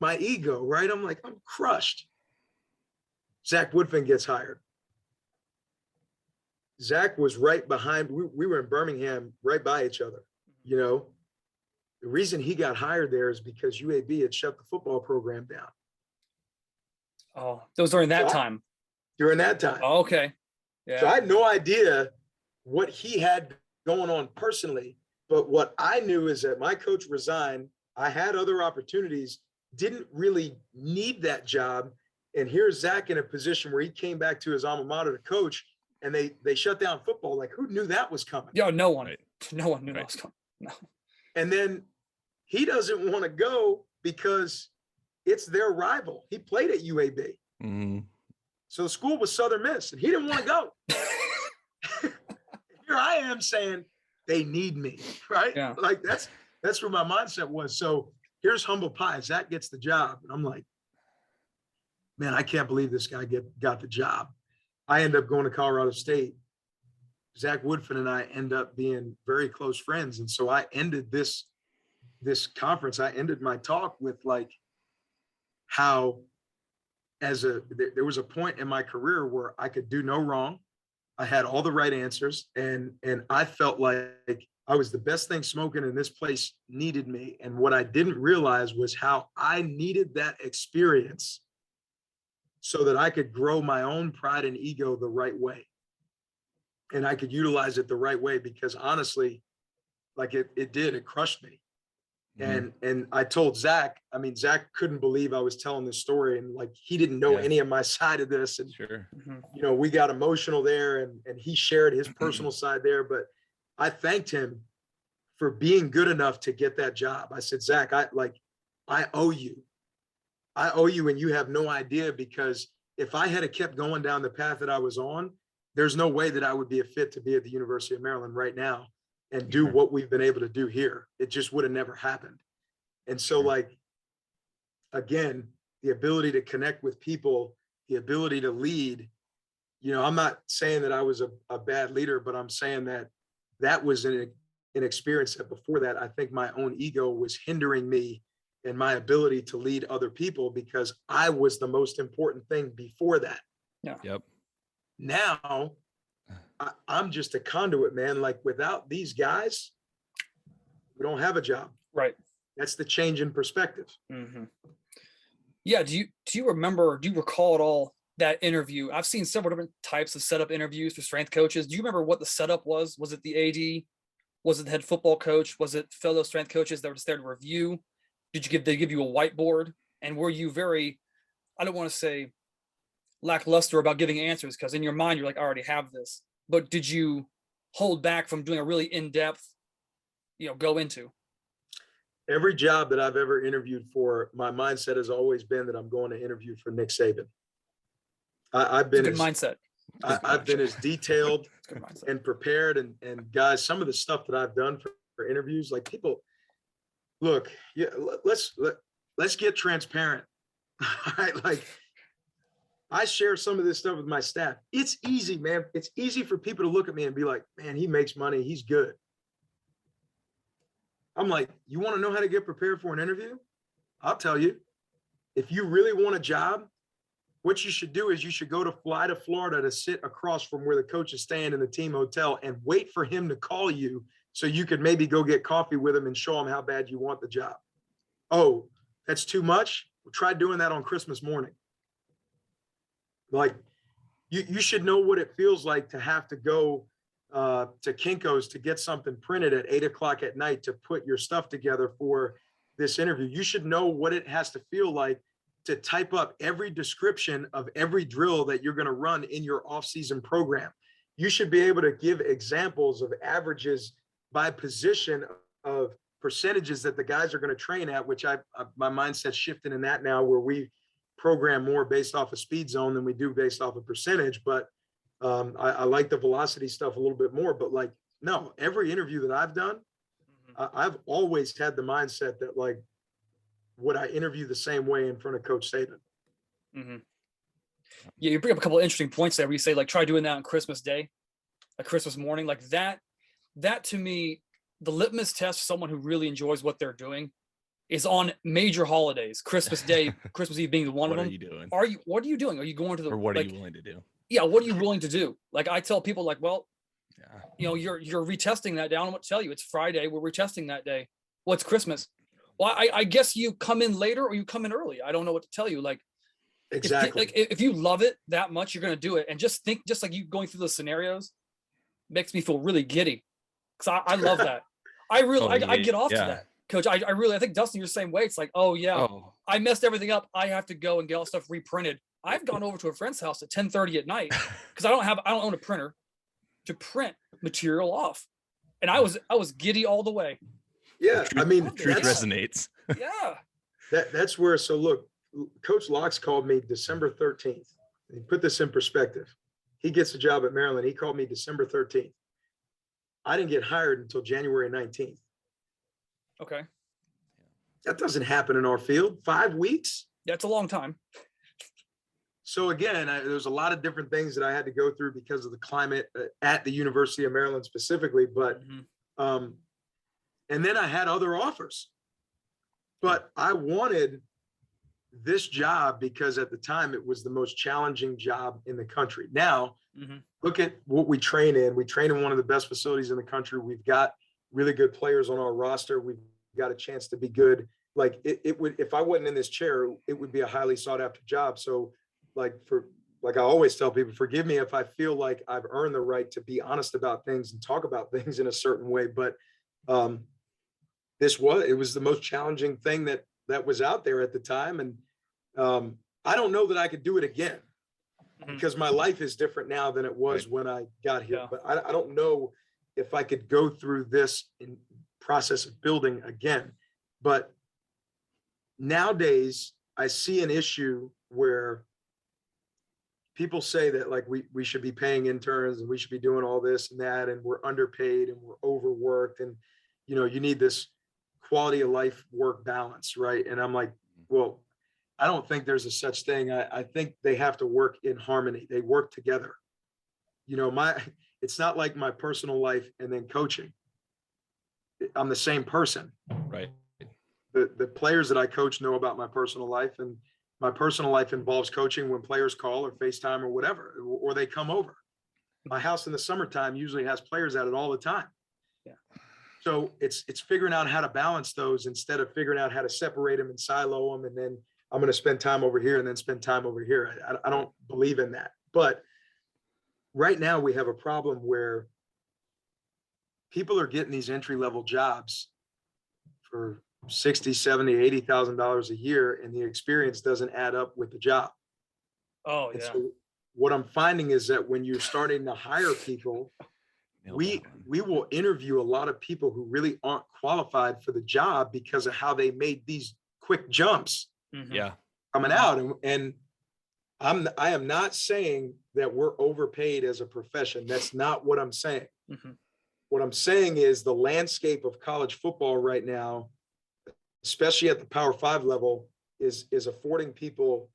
my ego, right? I'm like, I'm crushed. Zach Woodfin gets hired. Zach was right behind, we were in Birmingham, right by each other. You know, the reason he got hired there is because UAB had shut the football program down. Oh, that was during that time. During that time. Oh, okay. Yeah. So I had no idea what he had going on personally, but what I knew is that my coach resigned. I had other opportunities, didn't really need that job. And here's Zach in a position where he came back to his alma mater to coach, and they shut down football. Like, who knew that was coming? Yo, no one knew that was coming. No. And then he doesn't want to go because it's their rival. He played at UAB. Mm-hmm. So the school was Southern Miss, and he didn't want to go. Here I am saying they need me, right? Yeah. Like that's where my mindset was. So here's humble pie. Zach gets the job, and I'm like, man, I can't believe this guy got the job. I end up going to Colorado State. Zach Woodfin and I end up being very close friends, and so I ended this conference. I ended my talk with like how there was a point in my career where I could do no wrong. I had all the right answers, and I felt like I was the best thing smoking, and this place needed me. And what I didn't realize was how I needed that experience so that I could grow my own pride and ego the right way. And I could utilize it the right way, because honestly, like it crushed me. Mm-hmm. And I told Zach, I mean, Zach couldn't believe I was telling this story, and like, he didn't know any of my side of this. And, sure. You know, we got emotional there, and he shared his personal side there, but I thanked him for being good enough to get that job. I said, Zach, I owe you. I owe you, and you have no idea, because if I had kept going down the path that I was on, there's no way that I would be a fit to be at the University of Maryland right now and do what we've been able to do here. It just would have never happened. And so like, again, the ability to connect with people, the ability to lead, you know, I'm not saying that I was a bad leader, but I'm saying that was an experience that before that, I think my own ego was hindering me and my ability to lead other people, because I was the most important thing before that. Yeah. Yep. Now I'm just a conduit, man. Like, without these guys, we don't have a job. Right. That's the change in perspective. Mm-hmm. Yeah. Do you recall at all that interview? I've seen several different types of setup interviews for strength coaches. Do you remember what the setup was? Was it the AD? Was it the head football coach? Was it fellow strength coaches that were just there to review? Did they give you a whiteboard? And were you very, I don't want to say lackluster about giving answers, because in your mind, you're like, I already have this. But did you hold back from doing a really in-depth, go into? Every job that I've ever interviewed for, my mindset has always been that I'm going to interview for Nick Saban. I've been good mindset. I've been as detailed and prepared, and guys, some of the stuff that I've done for interviews, like, people, look, yeah, let's get transparent. Right? Like, I share some of this stuff with my staff. It's easy, man. It's easy for people to look at me and be like, man, he makes money. He's good. I'm like, you want to know how to get prepared for an interview? I'll tell you. If you really want a job, what you should do is you should fly to Florida to sit across from where the coach is staying in the team hotel and wait for him to call you so you could maybe go get coffee with him and show him how bad you want the job. oh, that's too much. Well, try doing that on Christmas morning. Like you should know what it feels like to have to go to Kinko's to get something printed at 8 o'clock at night to put your stuff together for this interview. You should know what it has to feel like to type up every description of every drill that you're going to run in your off-season program. You should be able to give examples of averages by position of percentages that the guys are going to train at, which my mindset's shifting in that now, where we program more based off of speed zone than we do based off of percentage. But I like the velocity stuff a little bit more. But like, no, every interview that I've done, I've always had the mindset that like, would I interview the same way in front of Coach Saban? Mm-hmm. Yeah, you bring up a couple of interesting points there where you say like try doing that on Christmas Day, like Christmas morning, like that to me, the litmus test for someone who really enjoys what they're doing is on major holidays. Christmas Day, Christmas Eve being one of them. What are you doing? What are you doing? Are you going to the, or what like, are you willing to do? Yeah, what are you willing to do? Like I tell people like, well, Yeah. you know, you're retesting that day. I don't know what to tell you. It's Friday. We're retesting that day. Well, it's Christmas. Well, I guess you come in later or you come in early. I don't know what to tell you. Like, Exactly. if you love it that much, you're going to do it. And just think, just like you going through those scenarios makes me feel really giddy. Cause I love that. I really, I get off to that, Coach. I think Dustin, you're the same way. It's like, oh yeah, I messed everything up. I have to go and get all stuff reprinted. I've gone over to a friend's house at 10:30 at night because I don't own a printer to print material off. And I was giddy all the way. Yeah. Truth, I mean, truth resonates. Yeah. That's where, so look, Coach Locks called me December 13th. He put this in perspective. He gets a job at Maryland. He called me December 13th. I didn't get hired until January 19th. Okay. That doesn't happen in our field. 5 weeks. That's a long time. So again, there's a lot of different things that I had to go through because of the climate at the University of Maryland specifically. But, and then I had other offers, but I wanted this job because at the time it was the most challenging job in the country. Now, look at what we train in. We train in one of the best facilities in the country. We've got really good players on our roster. We've got a chance to be good. Like it would, if I wasn't in this chair, it would be a highly sought after job. So like I always tell people, forgive me if I feel like I've earned the right to be honest about things and talk about things in a certain way. But it was the most challenging thing that was out there at the time. And I don't know that I could do it again because my life is different now than it was when I got here. Yeah. But I don't know if I could go through this process of building again. But nowadays I see an issue where people say that like we should be paying interns and we should be doing all this and that, and we're underpaid and we're overworked, and you know, you need this quality of life work balance, right? And I'm like, well, I don't think there's a such thing. I think they have to work in harmony. They work together. You know, it's not like my personal life and then coaching. I'm the same person. Right. The players that I coach know about my personal life, and my personal life involves coaching when players call or FaceTime or whatever, or they come over. My house in the summertime usually has players at it all the time. Yeah. So it's figuring out how to balance those instead of figuring out how to separate them and silo them. And then I'm going to spend time over here and then spend time over here. I don't believe in that. But right now we have a problem where people are getting these entry-level jobs for $60,000, $70,000, $80,000 a year, and the experience doesn't add up with the job. Oh, yeah. So what I'm finding is that when you're starting to hire people, we will interview a lot of people who really aren't qualified for the job because of how they made these quick jumps coming out. And I am not saying that we're overpaid as a profession. That's not what I'm saying. What I'm saying is the landscape of college football right now, especially at the Power 5 level, is affording people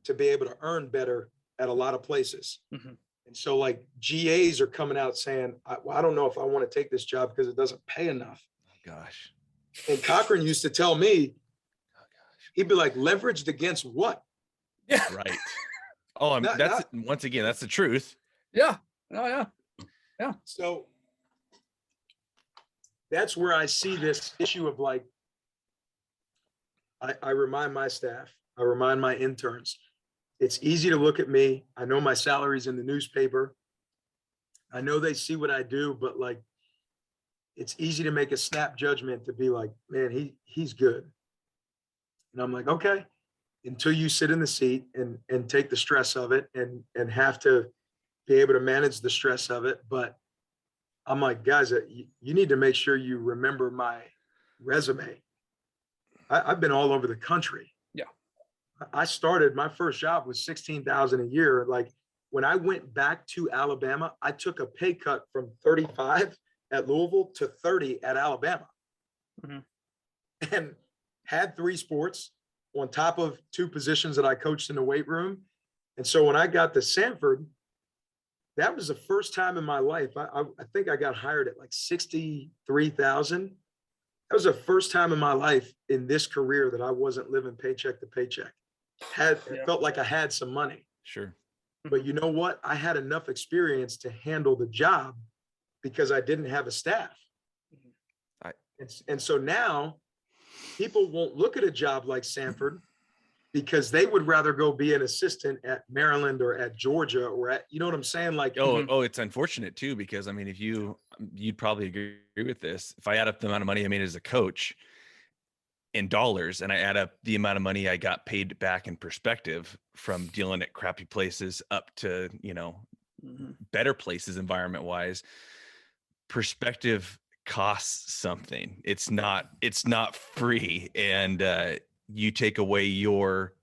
to be able to earn better at a lot of places. And so like GAs are coming out saying, I don't know if I want to take this job because it doesn't pay enough. Oh, gosh. And Cochran used to tell me, he'd be like, leveraged against what? Yeah. Right. Oh, once again, that's the truth. Yeah. Oh, yeah. Yeah. So that's where I see this issue of like, I remind my staff, I remind my interns, it's easy to look at me. I know my salary's in the newspaper. I know they see what I do, but like, it's easy to make a snap judgment to be like, man, he's good. And I'm like, okay, until you sit in the seat and take the stress of it and have to be able to manage the stress of it. But I'm like, guys, you need to make sure you remember my resume. I've been all over the country. Yeah. I started, my first job was $16,000 a year. Like when I went back to Alabama, I took a pay cut from 35 at Louisville to 30 at Alabama. Mm-hmm. And had 3 sports on top of 2 positions that I coached in the weight room. And so when I got to Samford, that was the first time in my life. I think I got hired at like 63,000. That was the first time in my life in this career that I wasn't living paycheck to paycheck. It felt like I had some money. Sure. But you know what? I had enough experience to handle the job because I didn't have a staff. And so now people won't look at a job like Samford because they would rather go be an assistant at Maryland or at Georgia or at, you know what I'm saying? Like, oh, it's unfortunate too, because I mean, if you'd probably agree with this. If I add up the amount of money I made as a coach in dollars and I add up the amount of money I got paid back in perspective from dealing at crappy places up to, better places environment wise, perspective costs something. It's not free. And, you take away your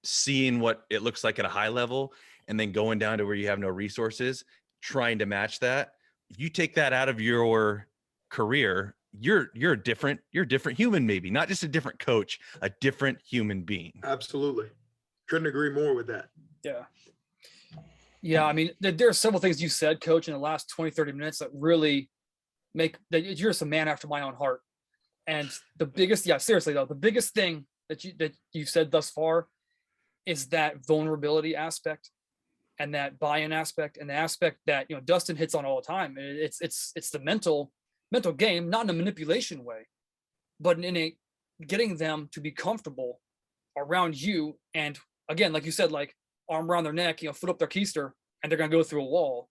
seeing what it looks like at a high level and then going down to where you have no resources, trying to match that. If you take that out of your career, you're a different human, maybe not just a different coach, a different human being. Absolutely. Couldn't agree more with that. Yeah. Yeah. I mean, there are several things you said, Coach, in the last 20, 30 minutes that really make that you're just a man after my own heart. And the biggest, seriously though, the biggest thing that you've said thus far is that vulnerability aspect and that buy-in aspect and the aspect that, Dustin hits on all the time. It's the mental game, not in a manipulation way, but in a getting them to be comfortable around you. And again, like you said, like arm around their neck, foot up their keister, and they're going to go through a wall.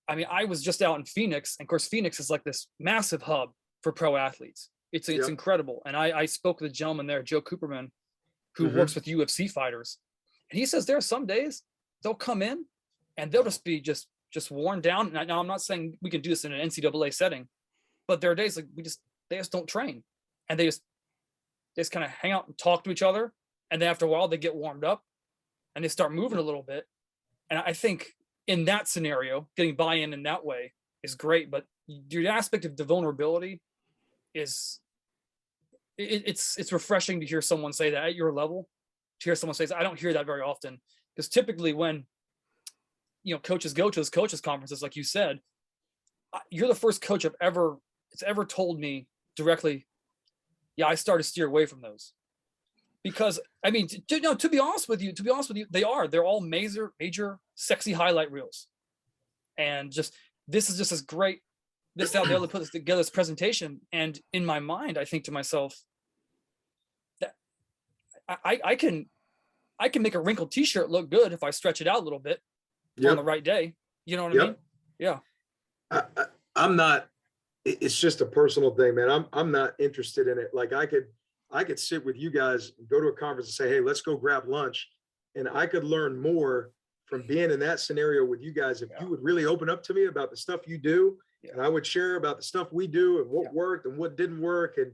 I mean, I was just out in Phoenix, and of course, Phoenix is like this massive hub for pro athletes. It's incredible. And I spoke with a gentleman there, Joe Cooperman, who works with UFC fighters. And he says there are some days they'll come in and they'll just be just worn down. Now, I'm not saying we can do this in an NCAA setting, but there are days like they just don't train. And they just kind of hang out and talk to each other. And then after a while, they get warmed up and they start moving a little bit. And I think in that scenario, getting buy-in in that way is great. But the aspect of the vulnerability is it's refreshing to hear someone say that at your level. To hear someone say that, I don't hear that very often, because typically when coaches go to those coaches conferences, like you said, you're the first coach it's ever told me directly, I started to steer away from those, because I mean, to be honest with you, they're all major sexy highlight reels, and this is just as great. This is how they put this together, this presentation. And in my mind, I think to myself that I can make a wrinkled t-shirt look good if I stretch it out a little bit on the right day. You know what I mean? Yeah. I'm not, it's just a personal thing, man. I'm not interested in it. Like I could sit with you guys, go to a conference and say, hey, let's go grab lunch. And I could learn more from being in that scenario with you guys. If you would really open up to me about the stuff you do, and I would share about the stuff we do and what worked and what didn't work. And,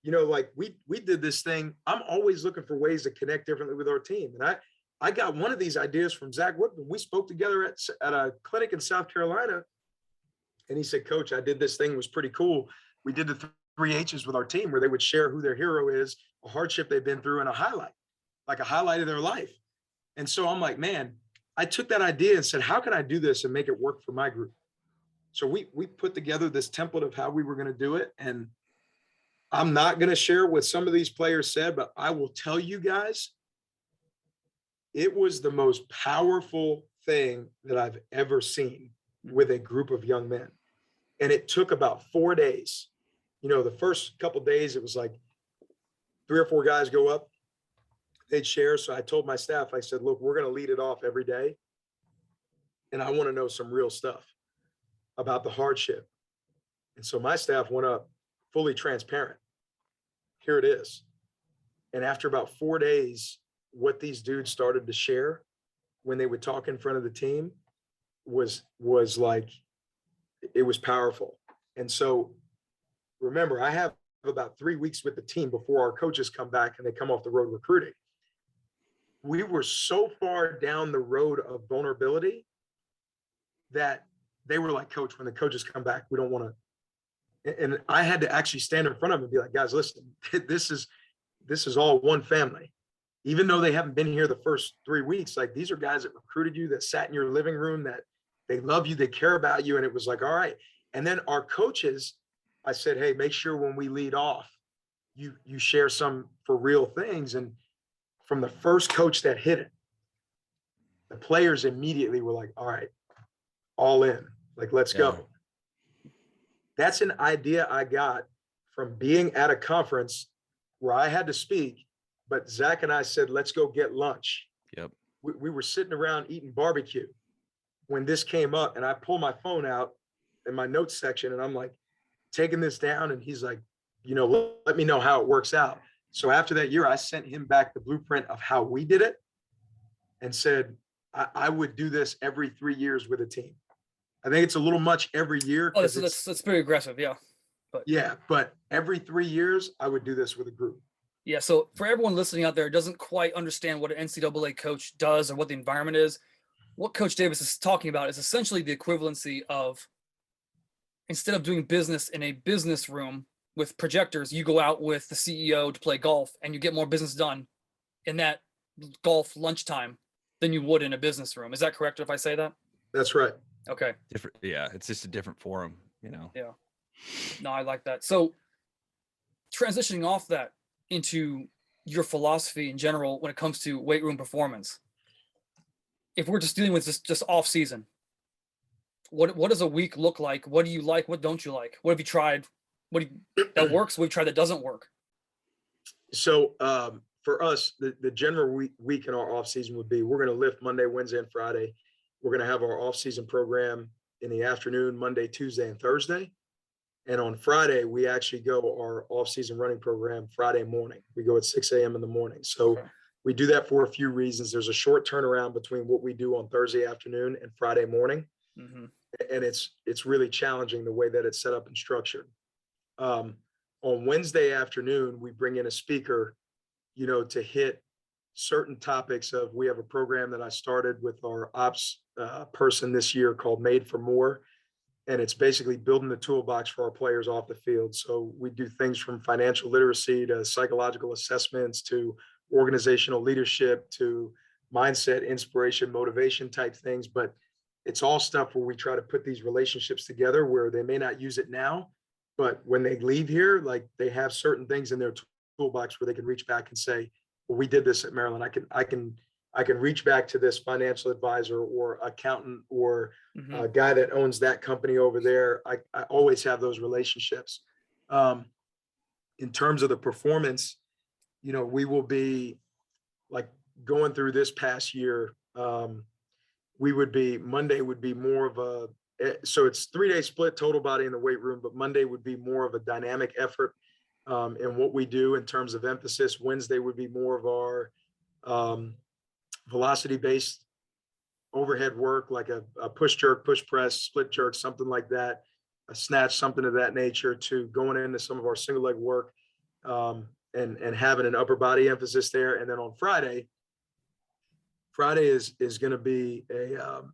like we did this thing. I'm always looking for ways to connect differently with our team. And I got one of these ideas from Zach Woodman. We spoke together at a clinic in South Carolina. And he said, Coach, I did this thing, it was pretty cool. We did the 3 H's with our team where they would share who their hero is, a hardship they've been through, and a highlight of their life. And so I'm like, man, I took that idea and said, how can I do this and make it work for my group? So we put together this template of how we were going to do it. And I'm not going to share what some of these players said, but I will tell you guys, it was the most powerful thing that I've ever seen with a group of young men. And it took about 4 days. The first couple of days, it was like 3 or 4 guys go up, they'd share. So I told my staff, I said, look, we're going to lead it off every day. And I want to know some real stuff about the hardship. And so my staff went up fully transparent. Here it is. And after about 4 days, what these dudes started to share when they would talk in front of the team was like, it was powerful. And so remember, I have about 3 weeks with the team before our coaches come back and they come off the road recruiting. We were so far down the road of vulnerability that they were like, coach, when the coaches come back, we don't want to. And I had to actually stand in front of them and be like, guys, listen, this is all one family. Even though they haven't been here the first 3 weeks, like these are guys that recruited you, that sat in your living room, that they love you, they care about you. And it was like, all right. And then our coaches, I said, hey, make sure when we lead off, you share some for real things. And from the first coach that hit it, the players immediately were like, all right, all in, like, let's go. That's an idea I got from being at a conference where I had to speak, but Zach and I said, let's go get lunch. Yep. We were sitting around eating barbecue when this came up, and I pull my phone out in my notes section and I'm like taking this down, and he's like, let me know how it works out. So after that year, I sent him back the blueprint of how we did it and said, I would do this every 3 years with a team. I think it's a little much every year. Oh, that's very aggressive. Yeah. But every 3 years, I would do this with a group. Yeah. So for everyone listening out there who doesn't quite understand what an NCAA coach does or what the environment is, what Coach Davis is talking about is essentially the equivalency of, instead of doing business in a business room with projectors, you go out with the CEO to play golf and you get more business done in that golf lunchtime than you would in a business room. Is that correct if I say that? That's right. Okay. Different. Yeah. It's just a different forum, Yeah. No, I like that. So transitioning off that into your philosophy in general, when it comes to weight room performance, if we're just dealing with just off season, what does a week look like? What do you like? What don't you like? What have you tried? That works? What have you tried that doesn't work? So for us, the general week in our off season would be, we're going to lift Monday, Wednesday, and Friday. We're going to have our off season program in the afternoon, Monday, Tuesday, and Thursday. And on Friday, we actually go our off season running program Friday morning. We go at 6 a.m. in the morning. So we do that for a few reasons. There's a short turnaround between what we do on Thursday afternoon and Friday morning. Mm-hmm. And it's really challenging the way that it's set up and structured. On Wednesday afternoon, we bring in a speaker, to hit certain topics of, we have a program that I started with our ops person this year called Made for More. And it's basically building the toolbox for our players off the field. So we do things from financial literacy to psychological assessments to organizational leadership to mindset, inspiration, motivation type things. But it's all stuff where we try to put these relationships together where they may not use it now, but when they leave here, like, they have certain things in their toolbox where they can reach back and say, well, we did this at Maryland. I can reach back to this financial advisor or accountant or a guy that owns that company over there. I always have those relationships. In terms of the performance, we will be like going through this past year. Monday would be more of so it's 3-day split, total body in the weight room, but Monday would be more of a dynamic effort in what we do in terms of emphasis. Wednesday would be more of our velocity-based overhead work, like a push jerk, push press, split jerk, something like that, a snatch, something of that nature, to going into some of our single leg work and having an upper body emphasis there. And then on Friday is going to be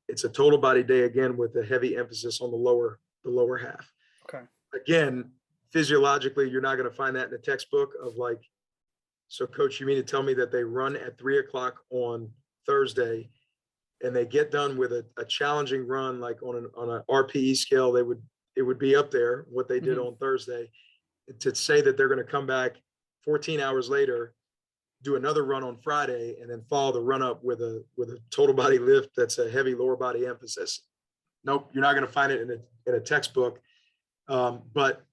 it's a total body day again, with a heavy emphasis on the lower half. Okay. Again, physiologically, you're not going to find that in the textbook of like, so coach, you mean to tell me that they run at 3:00 on Thursday and they get done with a challenging run, like on an RPE scale, it would be up there, what they did on Thursday, to say that they're going to come back 14 hours later, do another run on Friday, and then follow the run up with a total body lift that's a heavy lower body emphasis. Nope, you're not going to find it in a textbook. But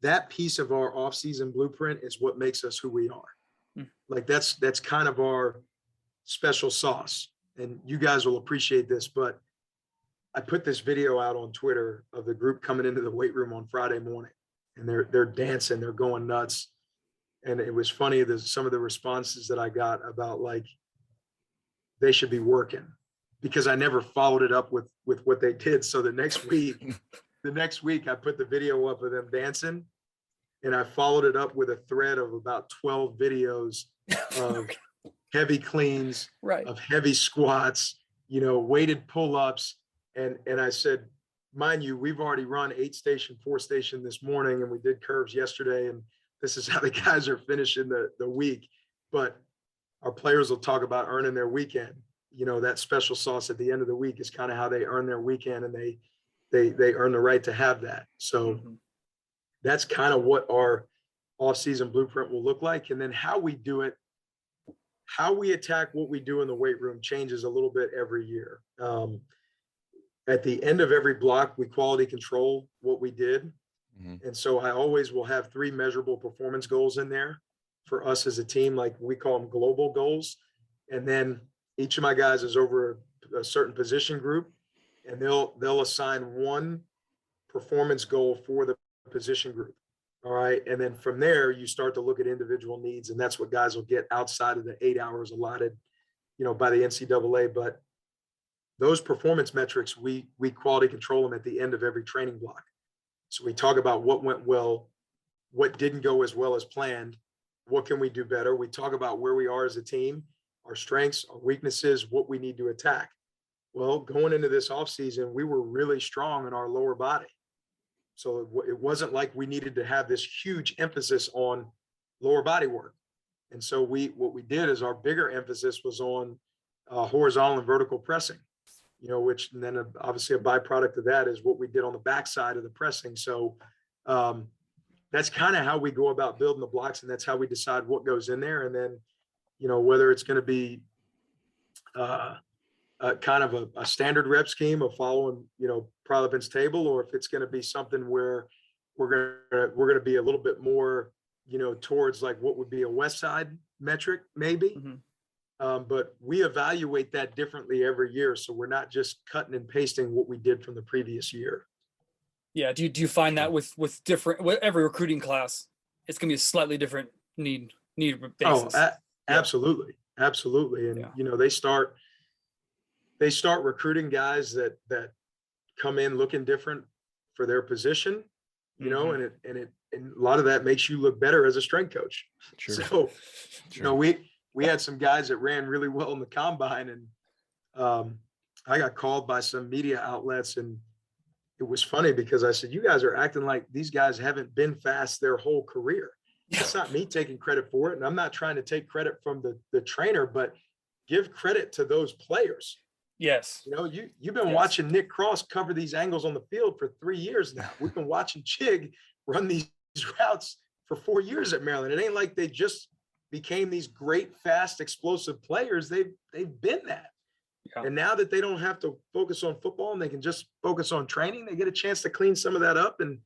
that piece of our off-season blueprint is what makes us who we are. Like that's kind of our special sauce. And you guys will appreciate this, but I put this video out on Twitter of the group coming into the weight room on Friday morning, and they're dancing, they're going nuts. And it was funny, there's some of the responses that I got about like they should be working, because I never followed it up with what they did. So the next week I put the video up of them dancing, and I followed it up with a thread of about 12 videos of heavy cleans, Right. of heavy squats, weighted pull-ups. And I said, mind you, we've already run 8-station, 4-station this morning, and we did curves yesterday. And this is how the guys are finishing the week. But our players will talk about earning their weekend. That special sauce at the end of the week is kind of how they earn their weekend, and they earn the right to have that. So that's kind of what our off-season blueprint will look like. And then how we do it, how we attack what we do in the weight room changes a little bit every year. At the end of every block, we quality control what we did. And so I always will have 3 measurable performance goals in there for us as a team, like we call them global goals. And then each of my guys is over a certain position group, and they'll assign 1 performance goal for the position group. All right. And then from there, you start to look at individual needs, and that's what guys will get outside of the 8 hours allotted, by the NCAA. But those performance metrics, we quality control them at the end of every training block. So we talk about what went well, what didn't go as well as planned, what can we do better. We talk about where we are as a team, our strengths, our weaknesses, what we need to attack. Well, going into this offseason, we were really strong in our lower body. So it wasn't like we needed to have this huge emphasis on lower body work. And so what we did is our bigger emphasis was on horizontal and vertical pressing, which, and then obviously a byproduct of that is what we did on the backside of the pressing. So that's kind of how we go about building the blocks, and that's how we decide what goes in there. And then, whether it's going to be kind of a standard rep scheme of following, Prilepin's table, or if it's going to be something where we're going to be a little bit more, towards like what would be a West Side metric, maybe. But we evaluate that differently every year. So we're not just cutting and pasting what we did from the previous year. Yeah. Do you find that with every recruiting class, it's going to be a slightly different need basis? Absolutely. Absolutely. And, they start recruiting guys that come in looking different for their position, and a lot of that makes you look better as a strength coach. Sure. So, we had some guys that ran really well in the combine, and I got called by some media outlets, and it was funny because I said, you guys are acting like these guys haven't been fast their whole career. It's not me taking credit for it, and I'm not trying to take credit from the trainer, but give credit to those players. Yes. You've been watching Nick Cross cover these angles on the field for 3 years now. We've been watching Chig run these routes for 4 years at Maryland. It ain't like they just became these great, fast, explosive players. They've been that. Yeah. And now that they don't have to focus on football and they can just focus on training, they get a chance to clean some of that up and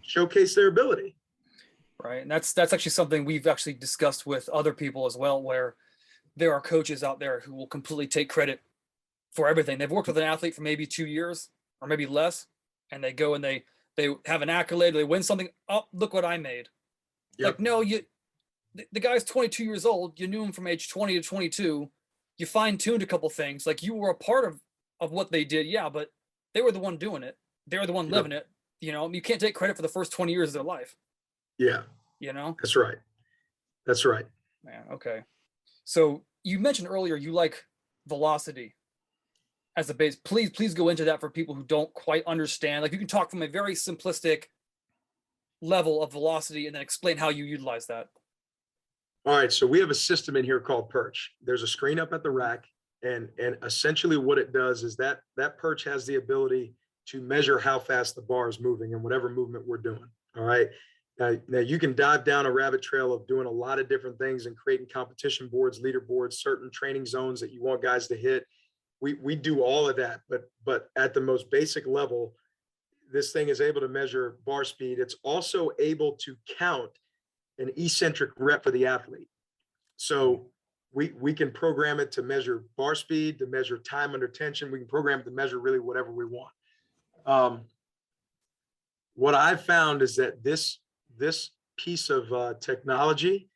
showcase their ability. Right. And that's actually something we've actually discussed with other people as well, where there are coaches out there who will completely take credit for everything. They've worked with an athlete for maybe 2 years or maybe less, and they go and they have an accolade, they win something. Oh, look what I made. Yep. Like, no, the guy's 22 years old. You knew him from age 20 to 22. You fine-tuned a couple things. Like, you were a part of what they did. Yeah, but they were the one doing it. They were the one living it. You can't take credit for the first 20 years of their life. Yeah. That's right. That's right. Man, okay. So you mentioned earlier you like velocity as a base. Please go into that for people who don't quite understand. Like, you can talk from a very simplistic level of velocity and then explain how you utilize that. All right. So we have a system in here called perch. There's a screen up at the rack, and essentially what it does is that perch has the ability to measure how fast the bar is moving in whatever movement we're doing. All right. Now you can dive down a rabbit trail of doing a lot of different things and creating competition boards, leaderboards, certain training zones that you want guys to hit. We do all of that, but at the most basic level, this thing is able to measure bar speed. It's also able to count an eccentric rep for the athlete. So we can program it to measure bar speed, to measure time under tension. We can program it to measure really whatever we want. What I've found is that this piece of technology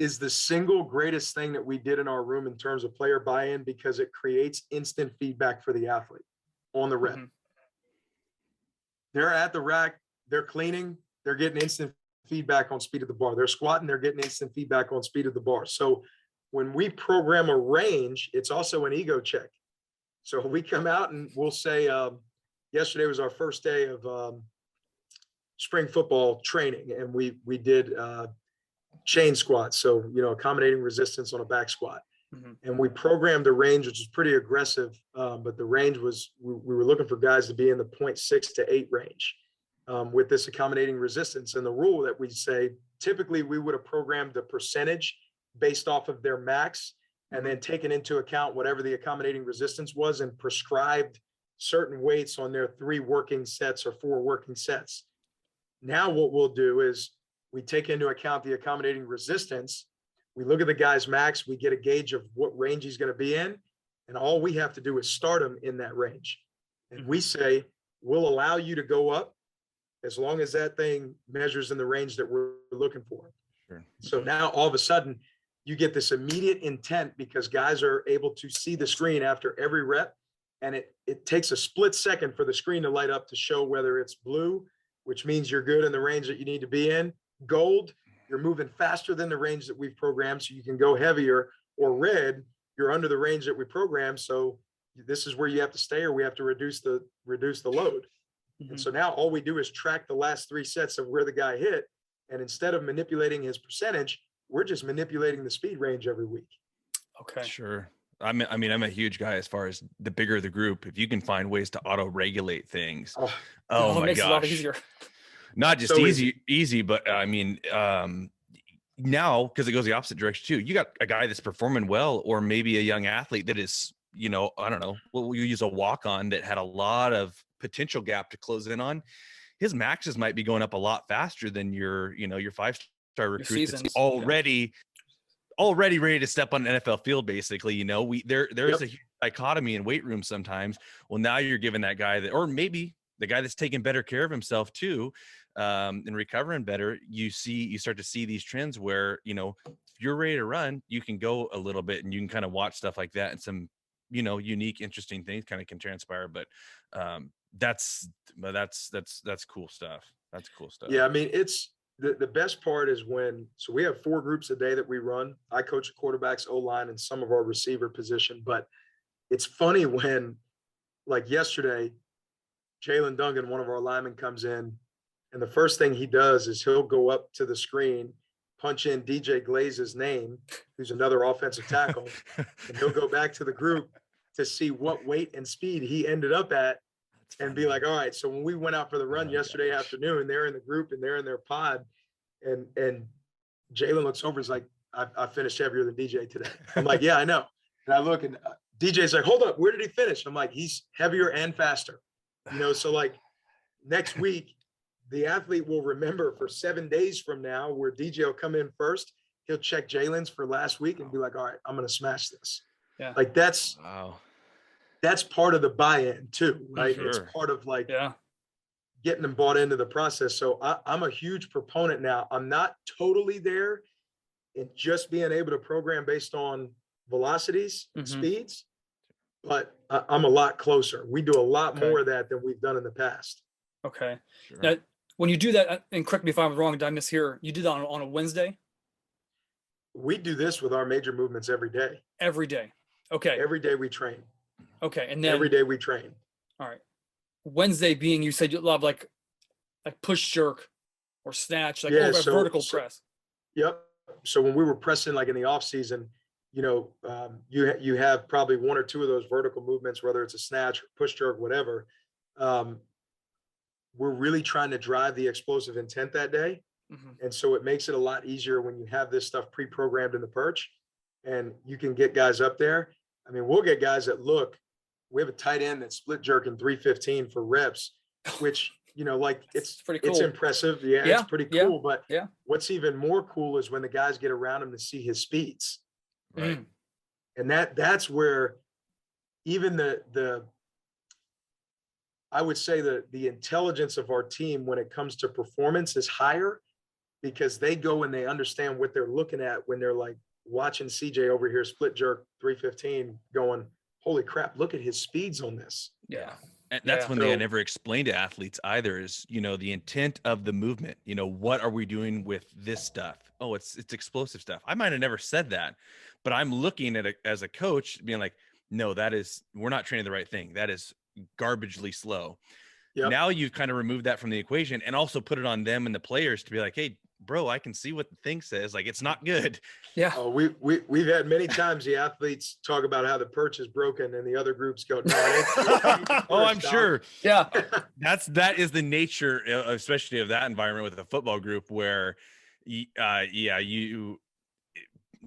is the single greatest thing that we did in our room in terms of player buy-in, because it creates instant feedback for the athlete on the rep. They're at the rack, they're cleaning, they're getting instant feedback on speed of the bar. They're squatting, they're getting instant feedback on speed of the bar. So when we program a range, it's also an ego check. So we come out and we'll say, yesterday was our first day of spring football training, and we did chain squats. So, accommodating resistance on a back squat. And we programmed a range, which is pretty aggressive. But the range was, we were looking for guys to be in the 0.6 to 8 range with this accommodating resistance. And the rule that we say, typically we would have programmed the percentage based off of their max, and then taken into account whatever the accommodating resistance was and prescribed certain weights on their 3 working sets or 4 working sets. Now what we'll do is we take into account the accommodating resistance. We look at the guy's max, we get a gauge of what range he's going to be in, and all we have to do is start him in that range. And we say, we'll allow you to go up as long as that thing measures in the range that we're looking for. Sure. So now all of a sudden you get this immediate intent, because guys are able to see the screen after every rep. And it takes a split second for the screen to light up to show whether it's blue, which means you're good in the range that you need to be in, gold, you're moving faster than the range that we've programmed, so you can go heavier, or red, you're under the range that we programmed, so this is where you have to stay, or we have to reduce the load. And so now all we do is track the last 3 sets of where the guy hit, and instead of manipulating his percentage, we're just manipulating the speed range every week. Okay. Sure. I'm a huge guy as far as the bigger the group. If you can find ways to auto regulate things, oh it my makes it a lot gosh, easier. not just So easy, but I mean, now, because it goes the opposite direction too. You got a guy that's performing well, or maybe a young athlete that is, I don't know, we'll use a walk-on that had a lot of potential gap to close in on. His maxes might be going up a lot faster than your 5-star recruit that's already ready to step on an NFL field. Basically, there is a huge dichotomy in weight rooms sometimes. Well, now you're giving that guy that, or maybe the guy that's taking better care of himself too, and recovering better, you start to see these trends where, if you're ready to run, you can go a little bit, and you can kind of watch stuff like that, and some, unique, interesting things kind of can transpire. But that's cool stuff. That's cool stuff. Yeah. I mean, it's the best part is so we have 4 groups a day that we run. I coach quarterbacks, O-line, and some of our receiver position, but it's funny when, like yesterday, Jalen Duncan, one of our linemen, comes in, and the first thing he does is he'll go up to the screen, punch in DJ Glaze's name, who's another offensive tackle, and he'll go back to the group to see what weight and speed he ended up at, and be like, all right, so when we went out for the run yesterday afternoon, they're in the group and they're in their pod, and Jalen looks over, is like, I finished heavier than DJ today. I'm like, yeah, I know. And I look, and DJ's like, hold up, where did he finish? I'm like, he's heavier and faster. So like next week, the athlete will remember for 7 days from now, where DJ will come in first. He'll check Jalen's for last week and be like, all right, I'm going to smash this. Yeah. Like that's part of the buy-in too, right? Sure. It's part of like getting them bought into the process. So I'm a huge proponent now. I'm not totally there in just being able to program based on velocities and speeds, but I'm a lot closer. We do a lot more of that than we've done in the past. Okay. Sure. Now, when you do that, and correct me if I'm wrong, did I mishear? You do that on a Wednesday? We do this with our major movements every day. Every day. Okay. Every day we train. Okay. And then every day we train. All right. Wednesday being, you said you love like push jerk or snatch, like vertical press. Yep. So when we were pressing, like in the off season, you have probably 1 or 2 of those vertical movements, whether it's a snatch or push jerk, whatever. We're really trying to drive the explosive intent that day. And so it makes it a lot easier when you have this stuff pre-programmed in the perch, and you can get guys up there. I mean, we'll get guys that we have a tight end that's split jerking 315 for reps, which, like it's pretty cool. It's impressive. Yeah, Yeah, it's pretty yeah, cool. But yeah. what's even more cool is when the guys get around him to see his speeds. Right. And that's where even I would say the intelligence of our team when it comes to performance is higher, because they go and they understand what they're looking at when they're like watching CJ over here split jerk 315 going, holy crap, look at his speeds on this. Yeah. And that's Yeah. when they never explain to athletes either is, the intent of the movement. What are we doing with this stuff? Oh, it's explosive stuff. I might have never said that, but I'm looking at it as a coach being like, no, we're not training the right thing. That is garbagely slow. Yep. Now you've kind of removed that from the equation and also put it on them and the players to be like, hey, bro, I can see what the thing says. Like, it's not good. Yeah. Oh, we've had many times the athletes talk about how the perch is broken and the other groups go, no, oh, I'm sure. Yeah. That is the nature, especially of that environment with a football group where,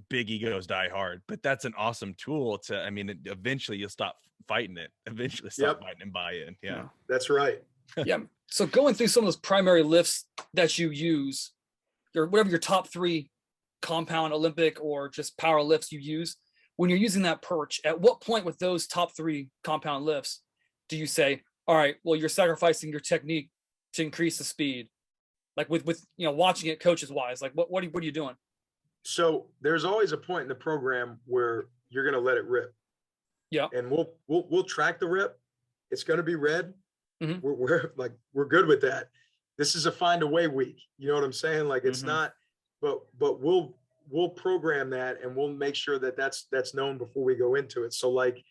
big egos die hard, but that's an awesome tool eventually you'll stop fighting it. Eventually stop fighting and buy in. Yeah. That's right. Yeah. So going through some of those primary lifts that you use, or whatever your top 3 compound, Olympic, or just power lifts you use, when you're using that perch, at what point with those top 3 compound lifts do you say, all right, well, you're sacrificing your technique to increase the speed? Like with watching it coaches wise, like what are you doing? So there's always a point in the program where you're going to let it rip. Yeah. And we'll track the rip. It's going to be red. Mm-hmm. We're good with that. This is a find a way week. You know what I'm saying? Like it's not, but we'll program that and we'll make sure that that's known before we go into it. So like,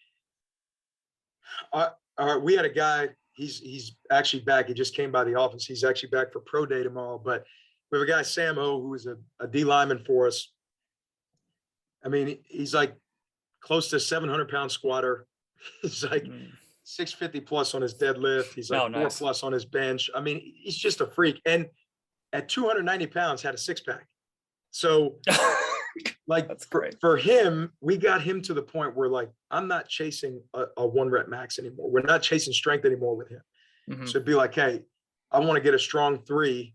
we had a guy, he's actually back. He just came by the office. He's actually back for pro day tomorrow, but we have a guy, Sam O, who is a D lineman for us. I mean, he's like close to 700-pound squatter. He's like 650 plus on his deadlift. He's like 4 plus on his bench. I mean, he's just a freak. And at 290 pounds, had a 6-pack. So like that's great. For him, we got him to the point where like, I'm not chasing a 1 rep max anymore. We're not chasing strength anymore with him. So it'd be like, hey, I want to get a strong 3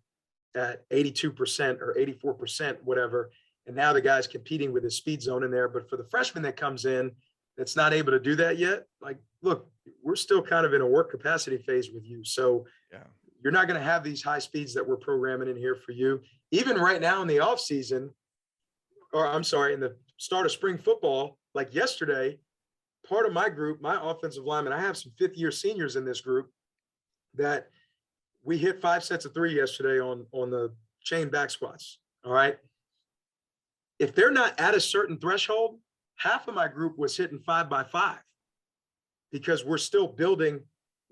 at 82% or 84%, whatever. And now the guy's competing with his speed zone in there. But for the freshman that comes in, that's not able to do that yet, like, look, we're still kind of in a work capacity phase with you. So you're not going to have these high speeds that we're programming in here for you. Even right now in the off season, or I'm sorry, in the start of spring football, like yesterday, part of my group, my offensive lineman, I have some 5th-year seniors in this group that we hit 5 sets of 3 yesterday on the chain back squats. All right. If they're not at a certain threshold, half of my group was hitting 5 by 5 because we're still building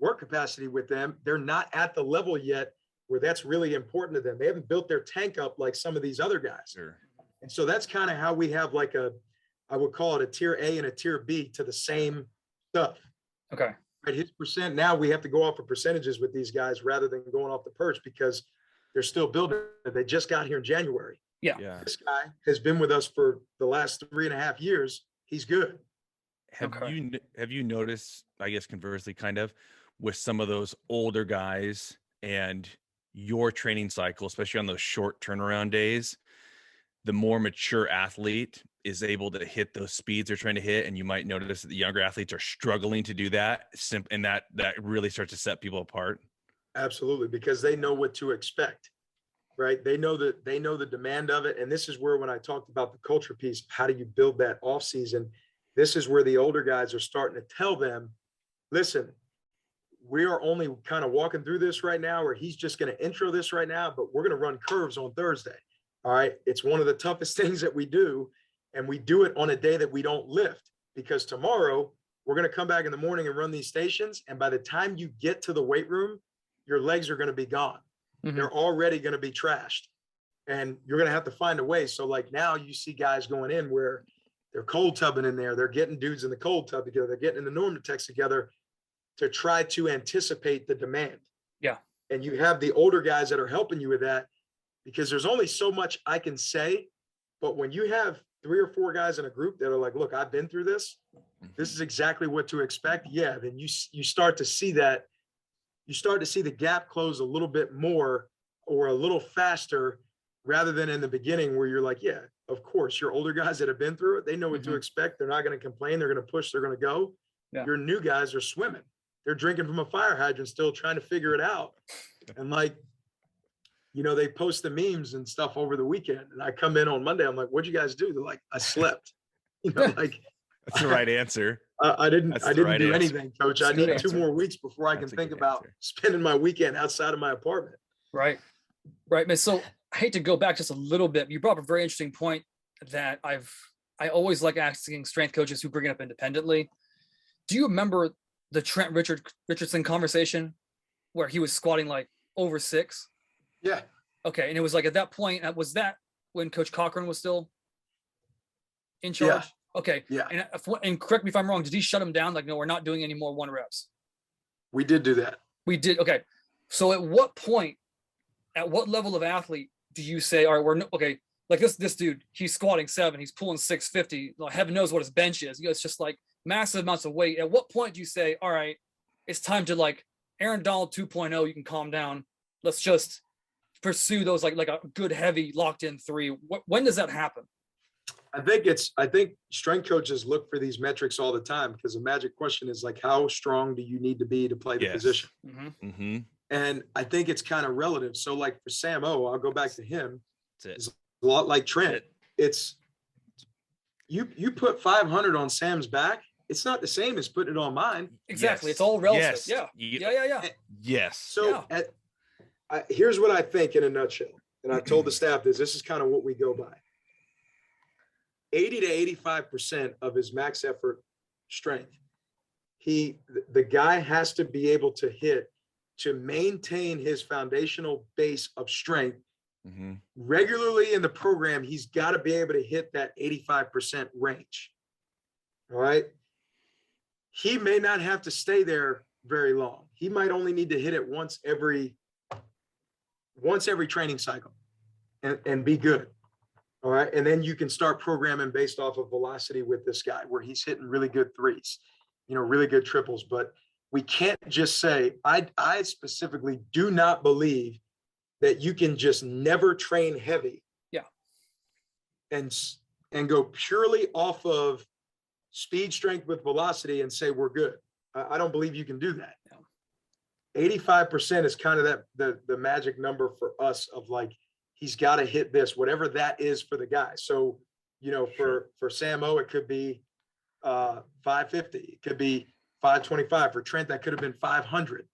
work capacity with them. They're not at the level yet where that's really important to them. They haven't built their tank up like some of these other guys. Sure. And so that's kind of how we have like I would call it a tier A and a tier B to the same stuff. Okay. Right, his percent, now we have to go off of percentages with these guys rather than going off the perch because they're still building. They just got here in January. Yeah. This guy has been with us for the last 3.5 years. He's good. Have you noticed, I guess conversely, kind of with some of those older guys and your training cycle, especially on those short turnaround days, the more mature athlete is able to hit those speeds they're trying to hit, and you might notice that the younger athletes are struggling to do that, and that really starts to set people apart. Absolutely, because they know what to expect, right? They know the demand of it, and this is where when I talked about the culture piece, how do you build that off season? This is where the older guys are starting to tell them, listen, we are only kind of walking through this right now, or he's just going to intro this right now, but we're going to run curves on Thursday. All right. It's one of the toughest things that we do. And we do it on a day that we don't lift, because tomorrow we're going to come back in the morning and run these stations. And by the time you get to the weight room, your legs are going to be gone. They're already going to be trashed, and you're going to have to find a way. So like now you see guys going in where they're cold tubbing in there. They're getting dudes in the cold tub together. They're getting in the Normatex together to try to anticipate the demand. Yeah. And you have the older guys that are helping you with that, because there's only so much I can say. But when you have 3 or 4 guys in a group that are like, look, I've been through this. This is exactly what to expect. Yeah. Then you start to see that, you start to see the gap close a little bit more or a little faster rather than in the beginning where you're like, yeah, of course, your older guys that have been through it, they know what to expect. They're not going to complain. They're going to push. They're going to go. Yeah. Your new guys are swimming. They're drinking from a fire hydrant, still trying to figure it out. And like, you know, they post the memes and stuff over the weekend. And I come in on Monday. I'm like, what'd you guys do? They're like, I slept. You know, like That's the right answer. I didn't do anything, coach. That's I need answer. 2 more weeks before I can That's a think good about answer. spending my weekend outside of my apartment. Right. Man. So I hate to go back just a little bit. You brought up a very interesting point that I always like asking strength coaches who bring it up independently. Do you remember the Trent Richardson conversation where he was squatting like over 6? Yeah. Okay. And it was like at that point, was that when Coach Cochran was still in charge? Yeah. Okay. Yeah. And correct me if I'm wrong. Did he shut him down? Like, no, we're not doing any more 1 reps. We did do that. We did. Okay. So at what point, at what level of athlete do you say, all right, okay, like this dude, he's squatting 7, he's pulling 650. Well, heaven knows what his bench is. You know, it's just like massive amounts of weight. At what point do you say, all right, it's time to like Aaron Donald 2.0, you can calm down. Let's just pursue those like a good heavy locked in 3. When does that happen? I think strength coaches look for these metrics all the time because the magic question is like, how strong do you need to be to play the position? And I think it's kind of relative. So like for Sam O, I'll go back to him. It's a lot like Trent. It's you put 500 on Sam's back. It's not the same as putting it on mine. Exactly. Yes. It's all relative. Yes. Yeah. Yes. So here's what I think in a nutshell. And I told the staff this is kind of what we go by. 80 to 85% of his max effort strength. The guy has to be able to hit to maintain his foundational base of strength regularly in the program. He's got to be able to hit that 85% range. All right. He may not have to stay there very long. He might only need to hit it once every training cycle and be good. All right. And then you can start programming based off of velocity with this guy where he's hitting really good 3s, you know, really good triples. But we can't just say, I specifically do not believe that you can just never train heavy. Yeah. And go purely off of speed, strength with velocity and say, we're good. I don't believe you can do that. 85% is kind of the magic number for us of like, he's got to hit this, whatever that is for the guy. So, you know, for Sam O, it could be 550. It could be 525. For Trent, that could have been 500.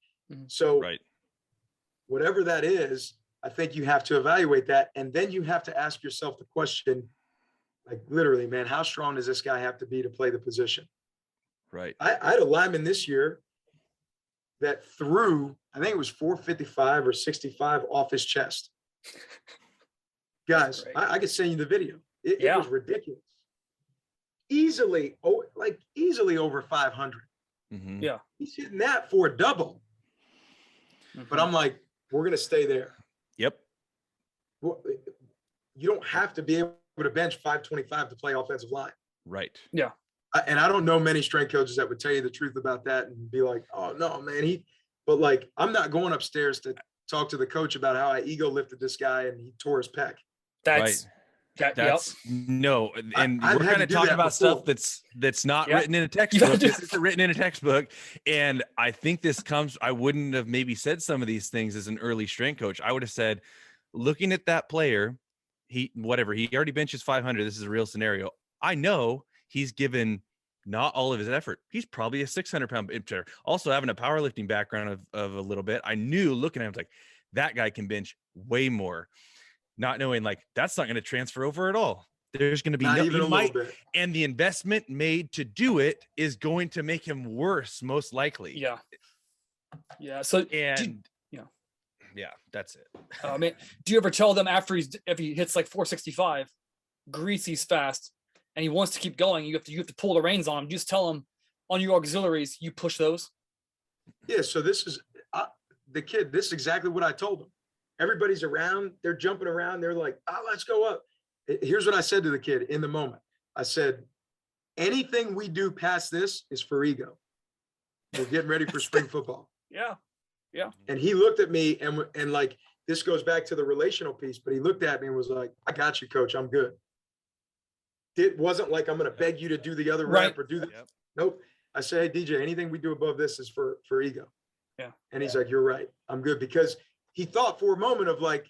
So whatever that is, I think you have to evaluate that. And then you have to ask yourself the question, like literally, man, how strong does this guy have to be to play the position? Right. I had a lineman this year that threw, I think it was 455 or 65 off his chest. Guys, I could send you the video. It was ridiculous. Easily over 500. Yeah. He's hitting that for a double. But I'm like, we're going to stay there. Yep. Well, you don't have to be able to bench 525 to play offensive line. Right. Yeah. And I don't know many strength coaches that would tell you the truth about that and be like, oh no, man, but like, I'm not going upstairs to talk to the coach about how I ego lifted this guy and he tore his pec. No. And we're going to talk about stuff that's not written in a textbook. This isn't written in a textbook. And I think I wouldn't have maybe said some of these things as an early strength coach. I would have said, looking at that player, he already benches 500. This is a real scenario. I know he's given not all of his effort. He's probably a 600-pound bencher. Also having a powerlifting background of a little bit, I knew looking at him like that guy can bench way more. Not knowing like that's not going to transfer over at all. There's going to be and the investment made to do it is going to make him worse, most likely. Yeah. Yeah. So that's it. I mean, do you ever tell them if he hits like 465, greasy's fast, and he wants to keep going, you have to pull the reins on him. Just tell him on your auxiliaries, you push those. Yeah. So this is the kid. This is exactly what I told him. Everybody's around. They're jumping around. They're like, let's go up. Here's what I said to the kid in the moment. I said, anything we do past this is for ego. We're getting ready for spring football. Yeah. Yeah. And he looked at me and like, this goes back to the relational piece, but he looked at me and was like, I got you, coach. I'm good. It wasn't like, I'm going to beg you to do the other rep or do the, nope. I say, hey, DJ, anything we do above this is for ego. Yeah. And he's like, you're right. I'm good. Because he thought for a moment of like,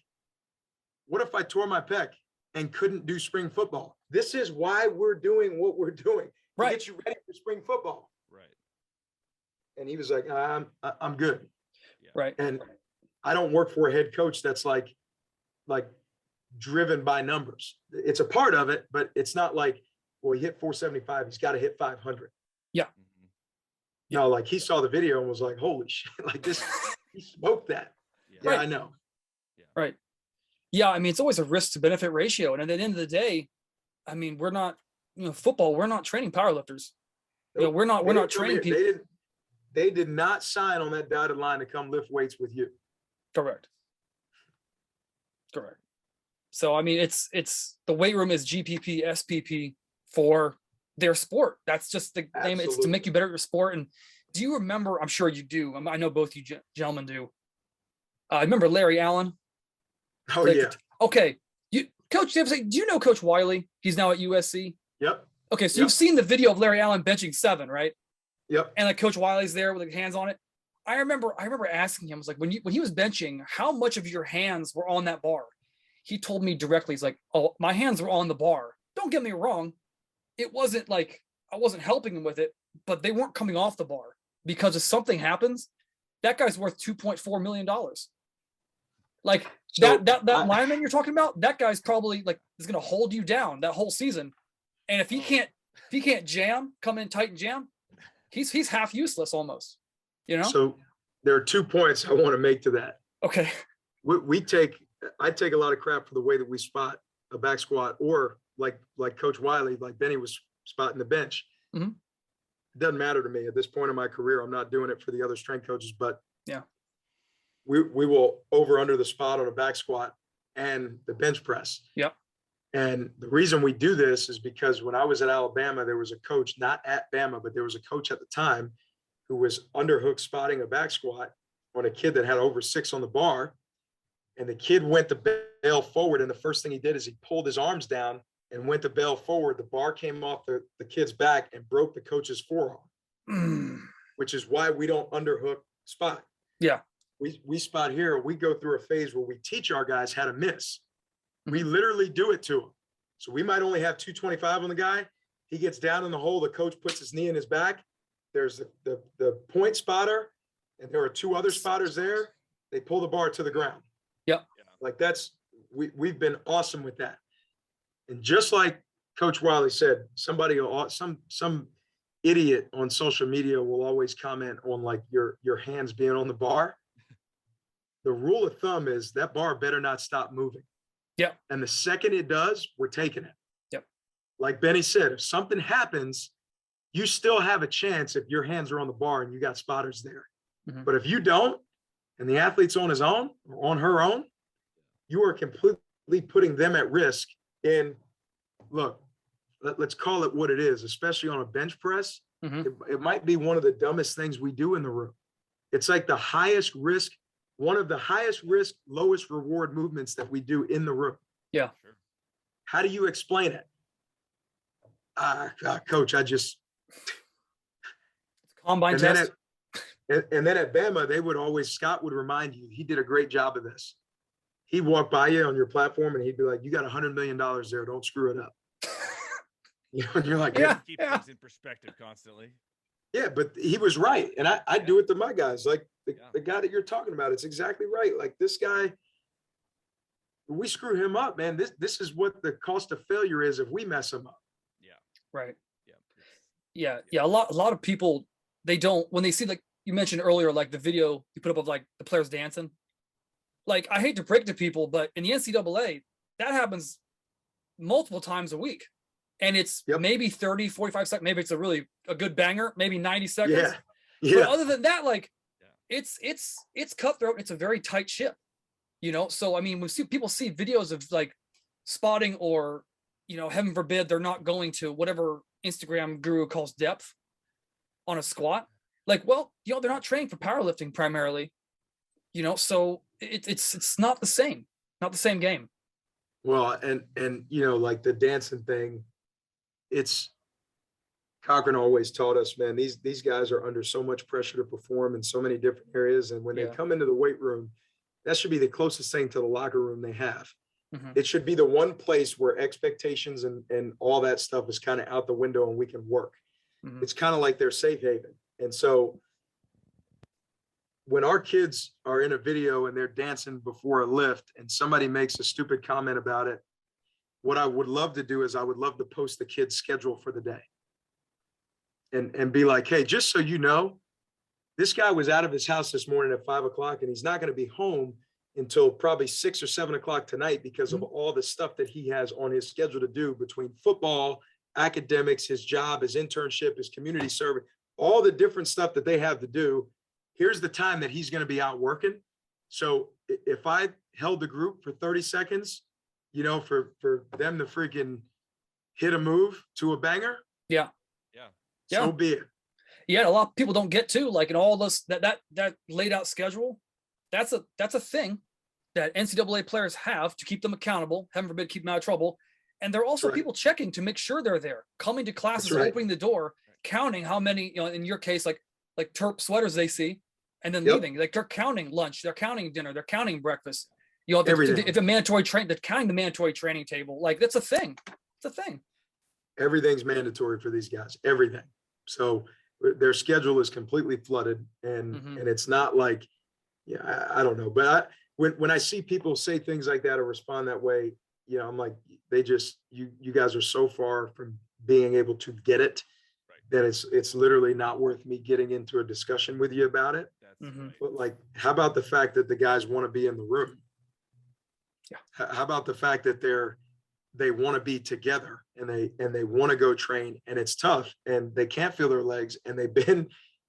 what if I tore my pec and couldn't do spring football? This is why we're doing what we're doing. To get you ready for spring football. Right. And he was like, I'm good. Yeah. Right. And I don't work for a head coach that's like driven by numbers. It's a part of it, but it's not like, well, he hit 475. He's got to hit 500. Yeah. Mm-hmm. No, like he saw the video and was like, holy shit, like this, he smoked that. Yeah, right. I know. Yeah. Right. Yeah. I mean, it's always a risk to benefit ratio. And at the end of the day, I mean, we're not, football, we're not training powerlifters. Nope. We're not training people. They did not sign on that dotted line to come lift weights with you. Correct. So, I mean, it's the weight room is GPP, SPP for their sport. That's just the name. It's to make you better at your sport. And do you remember, I'm sure you do. I know both you gentlemen do. I remember Larry Allen. Oh, yeah. Okay. Coach, do you know Coach Wiley? He's now at USC. Yep. Okay. So you've seen the video of Larry Allen benching 7, right? Yep. And like Coach Wiley's there with like hands on it. I remember asking him, I was like, when he was benching, how much of your hands were on that bar? He told me directly, he's like, oh, my hands were on the bar. Don't get me wrong. It wasn't like I wasn't helping him with it, but they weren't coming off the bar because if something happens, that guy's worth $2.4 million. Like so that lineman you're talking about, that guy's probably like is going to hold you down that whole season. And if he can't jam, come in tight and jam, he's half useless almost. So there are 2 points I want to make to that. Okay. I take a lot of crap for the way that we spot a back squat, or like Coach Wiley, like Benny was spotting the bench. Mm-hmm. It doesn't matter to me at this point in my career. I'm not doing it for the other strength coaches, but yeah, we will over under the spot on a back squat and the bench press. Yep. And the reason we do this is because when I was at Alabama, there was a coach, not at Bama, but there was a coach at the time who was underhook spotting a back squat on a kid that had over 6 on the bar. And the kid went to bail forward. And the first thing he did is he pulled his arms down and went to bail forward. The bar came off the kid's back and broke the coach's forearm, which is why we don't underhook spot. Yeah. We spot here. We go through a phase where we teach our guys how to miss. We literally do it to them. So we might only have 225 on the guy. He gets down in the hole. The coach puts his knee in his back. There's the point spotter, and there are 2 other spotters there. They pull the bar to the ground. Yep. Like we've been awesome with that. And just like Coach Wiley said, some idiot on social media will always comment on like your hands being on the bar. The rule of thumb is that bar better not stop moving. Yeah. And the second it does, we're taking it. Yep. Like Benny said, if something happens, you still have a chance if your hands are on the bar and you got spotters there. Mm-hmm. But if you don't, and the athlete's on his own or on her own, you are completely putting them at risk. And look, let's call it what it is, especially on a bench press. Mm-hmm. It might be one of the dumbest things we do in the room. It's like the highest risk, one of the highest risk, lowest reward movements that we do in the room. Yeah. How do you explain it? Coach, combine test. And then at Bama, Scott would remind you, he did a great job of this. He'd walk by you on your platform and he'd be like, you got $100 million there. Don't screw it up. And you're like, keep things in perspective constantly. Yeah, but he was right. And I do it to my guys. Like the guy that you're talking about, it's exactly right. Like this guy, we screw him up, man. This is what the cost of failure is if we mess him up. Yeah. Right. Yeah. A lot of people, they don't, when they see, like you mentioned earlier, like the video you put up of like the players dancing. Like, I hate to break to people, but in the NCAA, that happens multiple times a week. And it's maybe 30, 45 seconds. Maybe it's a good banger, maybe 90 seconds. Yeah. But other than that, like it's cutthroat. It's a very tight ship, So, I mean, when people see videos of like spotting or, heaven forbid, they're not going to whatever Instagram guru calls depth on a squat. Like, well, they're not training for powerlifting primarily. So it's not the same game. Well, and like the dancing thing, it's Cochran always taught us, man, these guys are under so much pressure to perform in so many different areas. And when they come into the weight room, that should be the closest thing to the locker room they have. Mm-hmm. It should be the one place where expectations and all that stuff is kind of out the window and we can work. Mm-hmm. It's kind of like their safe haven. And so when our kids are in a video and they're dancing before a lift and somebody makes a stupid comment about it, what I would love to do is I would love to post the kid's schedule for the day and be like, hey, just so you know, this guy was out of his house this morning at 5 o'clock and he's not going to be home until probably 6 or 7 o'clock tonight because of all the stuff that he has on his schedule to do between football, academics, his job, his internship, his community service, all the different stuff that they have to do. Here's the time that he's going to be out working. So if I held the group for 30 seconds, for them to freaking hit a move to a banger. Yeah. So be it. Yeah. A lot of people don't get to, like, in all this, that laid out schedule. That's a thing that NCAA players have to keep them accountable, heaven forbid, keep them out of trouble. And there are also people checking to make sure they're there, coming to classes, opening the door, counting how many, in your case, like Terp sweaters they see, and then leaving. Like, they're counting lunch, they're counting dinner, they're counting breakfast. If a mandatory train, they're counting the mandatory training table. Like, that's a thing. It's a thing. Everything's mandatory for these guys. Everything. So their schedule is completely flooded, and it's not like, I don't know. But when I see people say things like that or respond that way, I'm like, you guys are so far from being able to get it that it's literally not worth me getting into a discussion with you about it. But like, how about the fact that the guys want to be in the room? Yeah. How about the fact that they want to be together and they want to go train, and it's tough and they can't feel their legs, and they've been,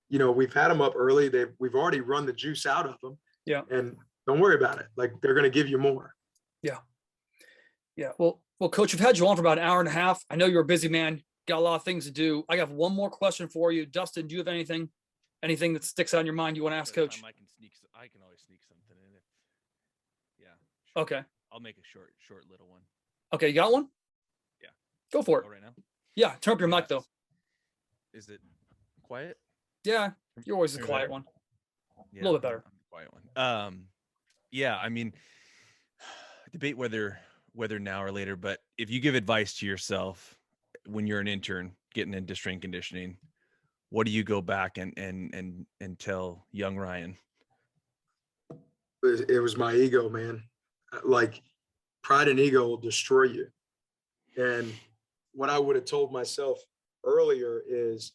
we've had them up early. We've already run the juice out of them. Yeah. And don't worry about it. Like, they're going to give you more. Yeah. Yeah. Well, Coach, we've had you on for about an hour and a half. I know you're a busy man, got a lot of things to do. I have one more question for you. Dustin, do you have anything that sticks out in your mind you want to ask Coach? I can always sneak something in it. Yeah. Sure. Okay. I'll make a short little one. Okay. You got one? Yeah. Go for it. Right now? Yeah. Turn up your mic though. Is it quiet? Yeah. You're always a quiet one. Yeah, a little bit better. Quiet one. Yeah. I mean, debate whether now or later, but if you give advice to yourself when you're an intern getting into strength conditioning, what do you go back and tell young Ryan? It was my ego, man. Like, pride and ego will destroy you. And what I would have told myself earlier is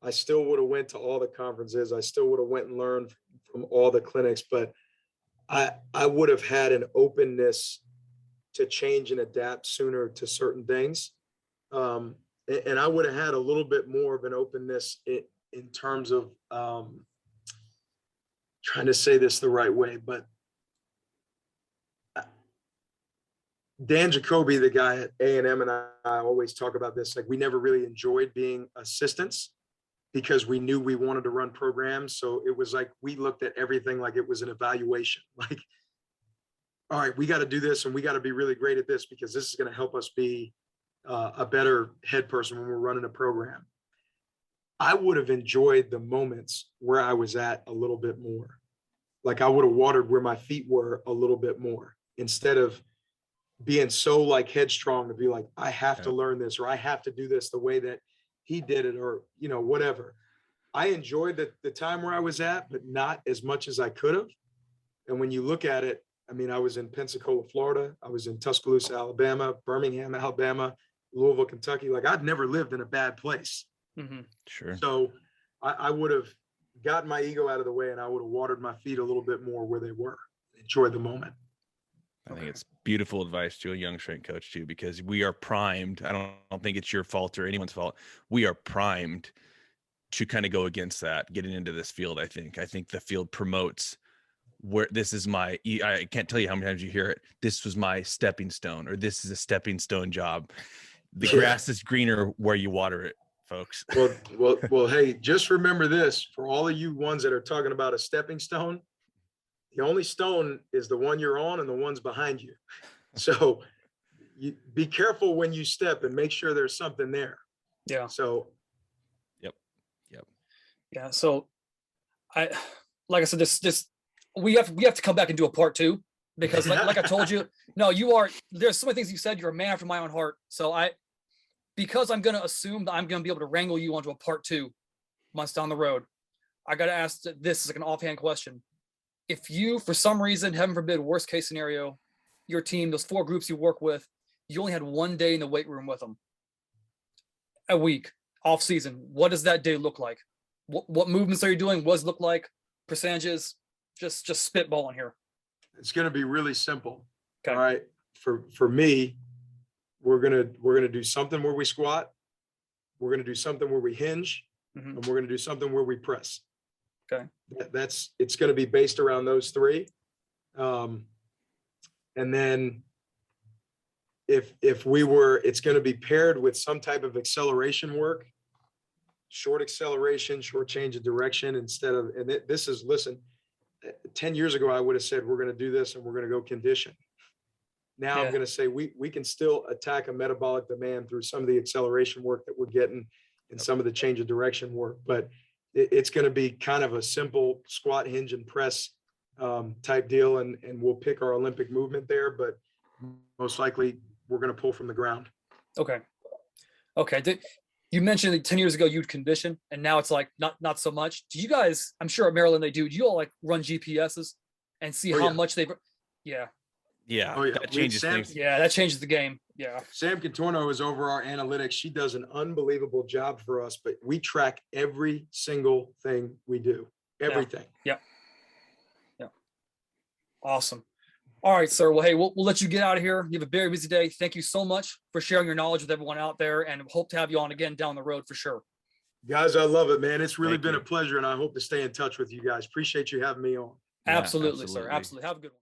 I still would have went to all the conferences. I still would have went and learned from all the clinics, but I would have had an openness to change and adapt sooner to certain things. And I would have had a little bit more of an openness in terms of trying to say this the right way, but Dan Jacoby, the guy at A&M, and I always talk about this. Like, we never really enjoyed being assistants because we knew we wanted to run programs. So it was like, we looked at everything like it was an evaluation. Like, all right, we got to do this and we got to be really great at this because this is going to help us be a better head person when we're running a program. I would have enjoyed the moments where I was at a little bit more. Like, I would have watered where my feet were a little bit more instead of being so like headstrong to be like, I have to learn this, or I have to do this the way that he did it, or, whatever. I enjoyed the time where I was at, but not as much as I could have. And when you look at it, I mean, I was in Pensacola, Florida. I was in Tuscaloosa, Alabama, Birmingham, Alabama, Louisville, Kentucky. Like, I'd never lived in a bad place. Mm-hmm. Sure. So I would have gotten my ego out of the way, and I would have watered my feet a little bit more where they were. Enjoy the moment. I think it's beautiful advice to a young strength coach too, because we are primed. I don't think it's your fault or anyone's fault. We are primed to kind of go against that, getting into this field. I think the field promotes where this is I can't tell you how many times you hear it. This was my stepping stone, or this is a stepping stone job. The grass is greener where you water it, folks. Well, hey, just remember this for all of you ones that are talking about a stepping stone. the only stone is the one you're on and the one's behind you. So you be careful when you step and make sure there's something there. Yeah. So. Yeah. So like I said, we have to come back and do a part 2, because like I told you, no, there's so many things you said, you're a man after my own heart. So because I'm going to assume that I'm going to be able to wrangle you onto a part 2 months down the road, I got to ask this is like an offhand question. If you, for some reason, heaven forbid, worst case scenario, your team, those 4 groups you work with, you only had one day in the weight room with them a week off season, what does that day look like? What movements are you doing? What does it look like? Percentages? Just spitballing here. It's going to be really simple. Okay. All right. For me, we're gonna do something where we squat. We're gonna do something where we hinge, and we're gonna do something where we press. Okay. It's going to be based around those 3. And then it's going to be paired with some type of acceleration work, short acceleration, short change of direction listen, 10 years ago, I would have said, we're going to do this and we're going to go condition. Now I'm going to say we can still attack a metabolic demand through some of the acceleration work that we're getting and some of the change of direction work, but it's going to be kind of a simple squat, hinge, and press type deal. And we'll pick our Olympic movement there, but most likely we're going to pull from the ground. Okay. You mentioned that 10 years ago you'd condition, and now it's like not so much. Do you guys, I'm sure at Maryland they do you all like run GPSs and see how much they've, Yeah. That changes things. Yeah, that changes the game. Yeah. Sam Contorno is over our analytics. She does an unbelievable job for us, but we track every single thing we do. Everything. Yeah. Awesome. All right, sir. Well, hey, we'll let you get out of here. You have a very busy day. Thank you so much for sharing your knowledge with everyone out there, and hope to have you on again down the road for sure. Guys, I love it, man. It's really been a pleasure, and I hope to stay in touch with you guys. Appreciate you having me on. Absolutely, sir. Absolutely. Have a good one.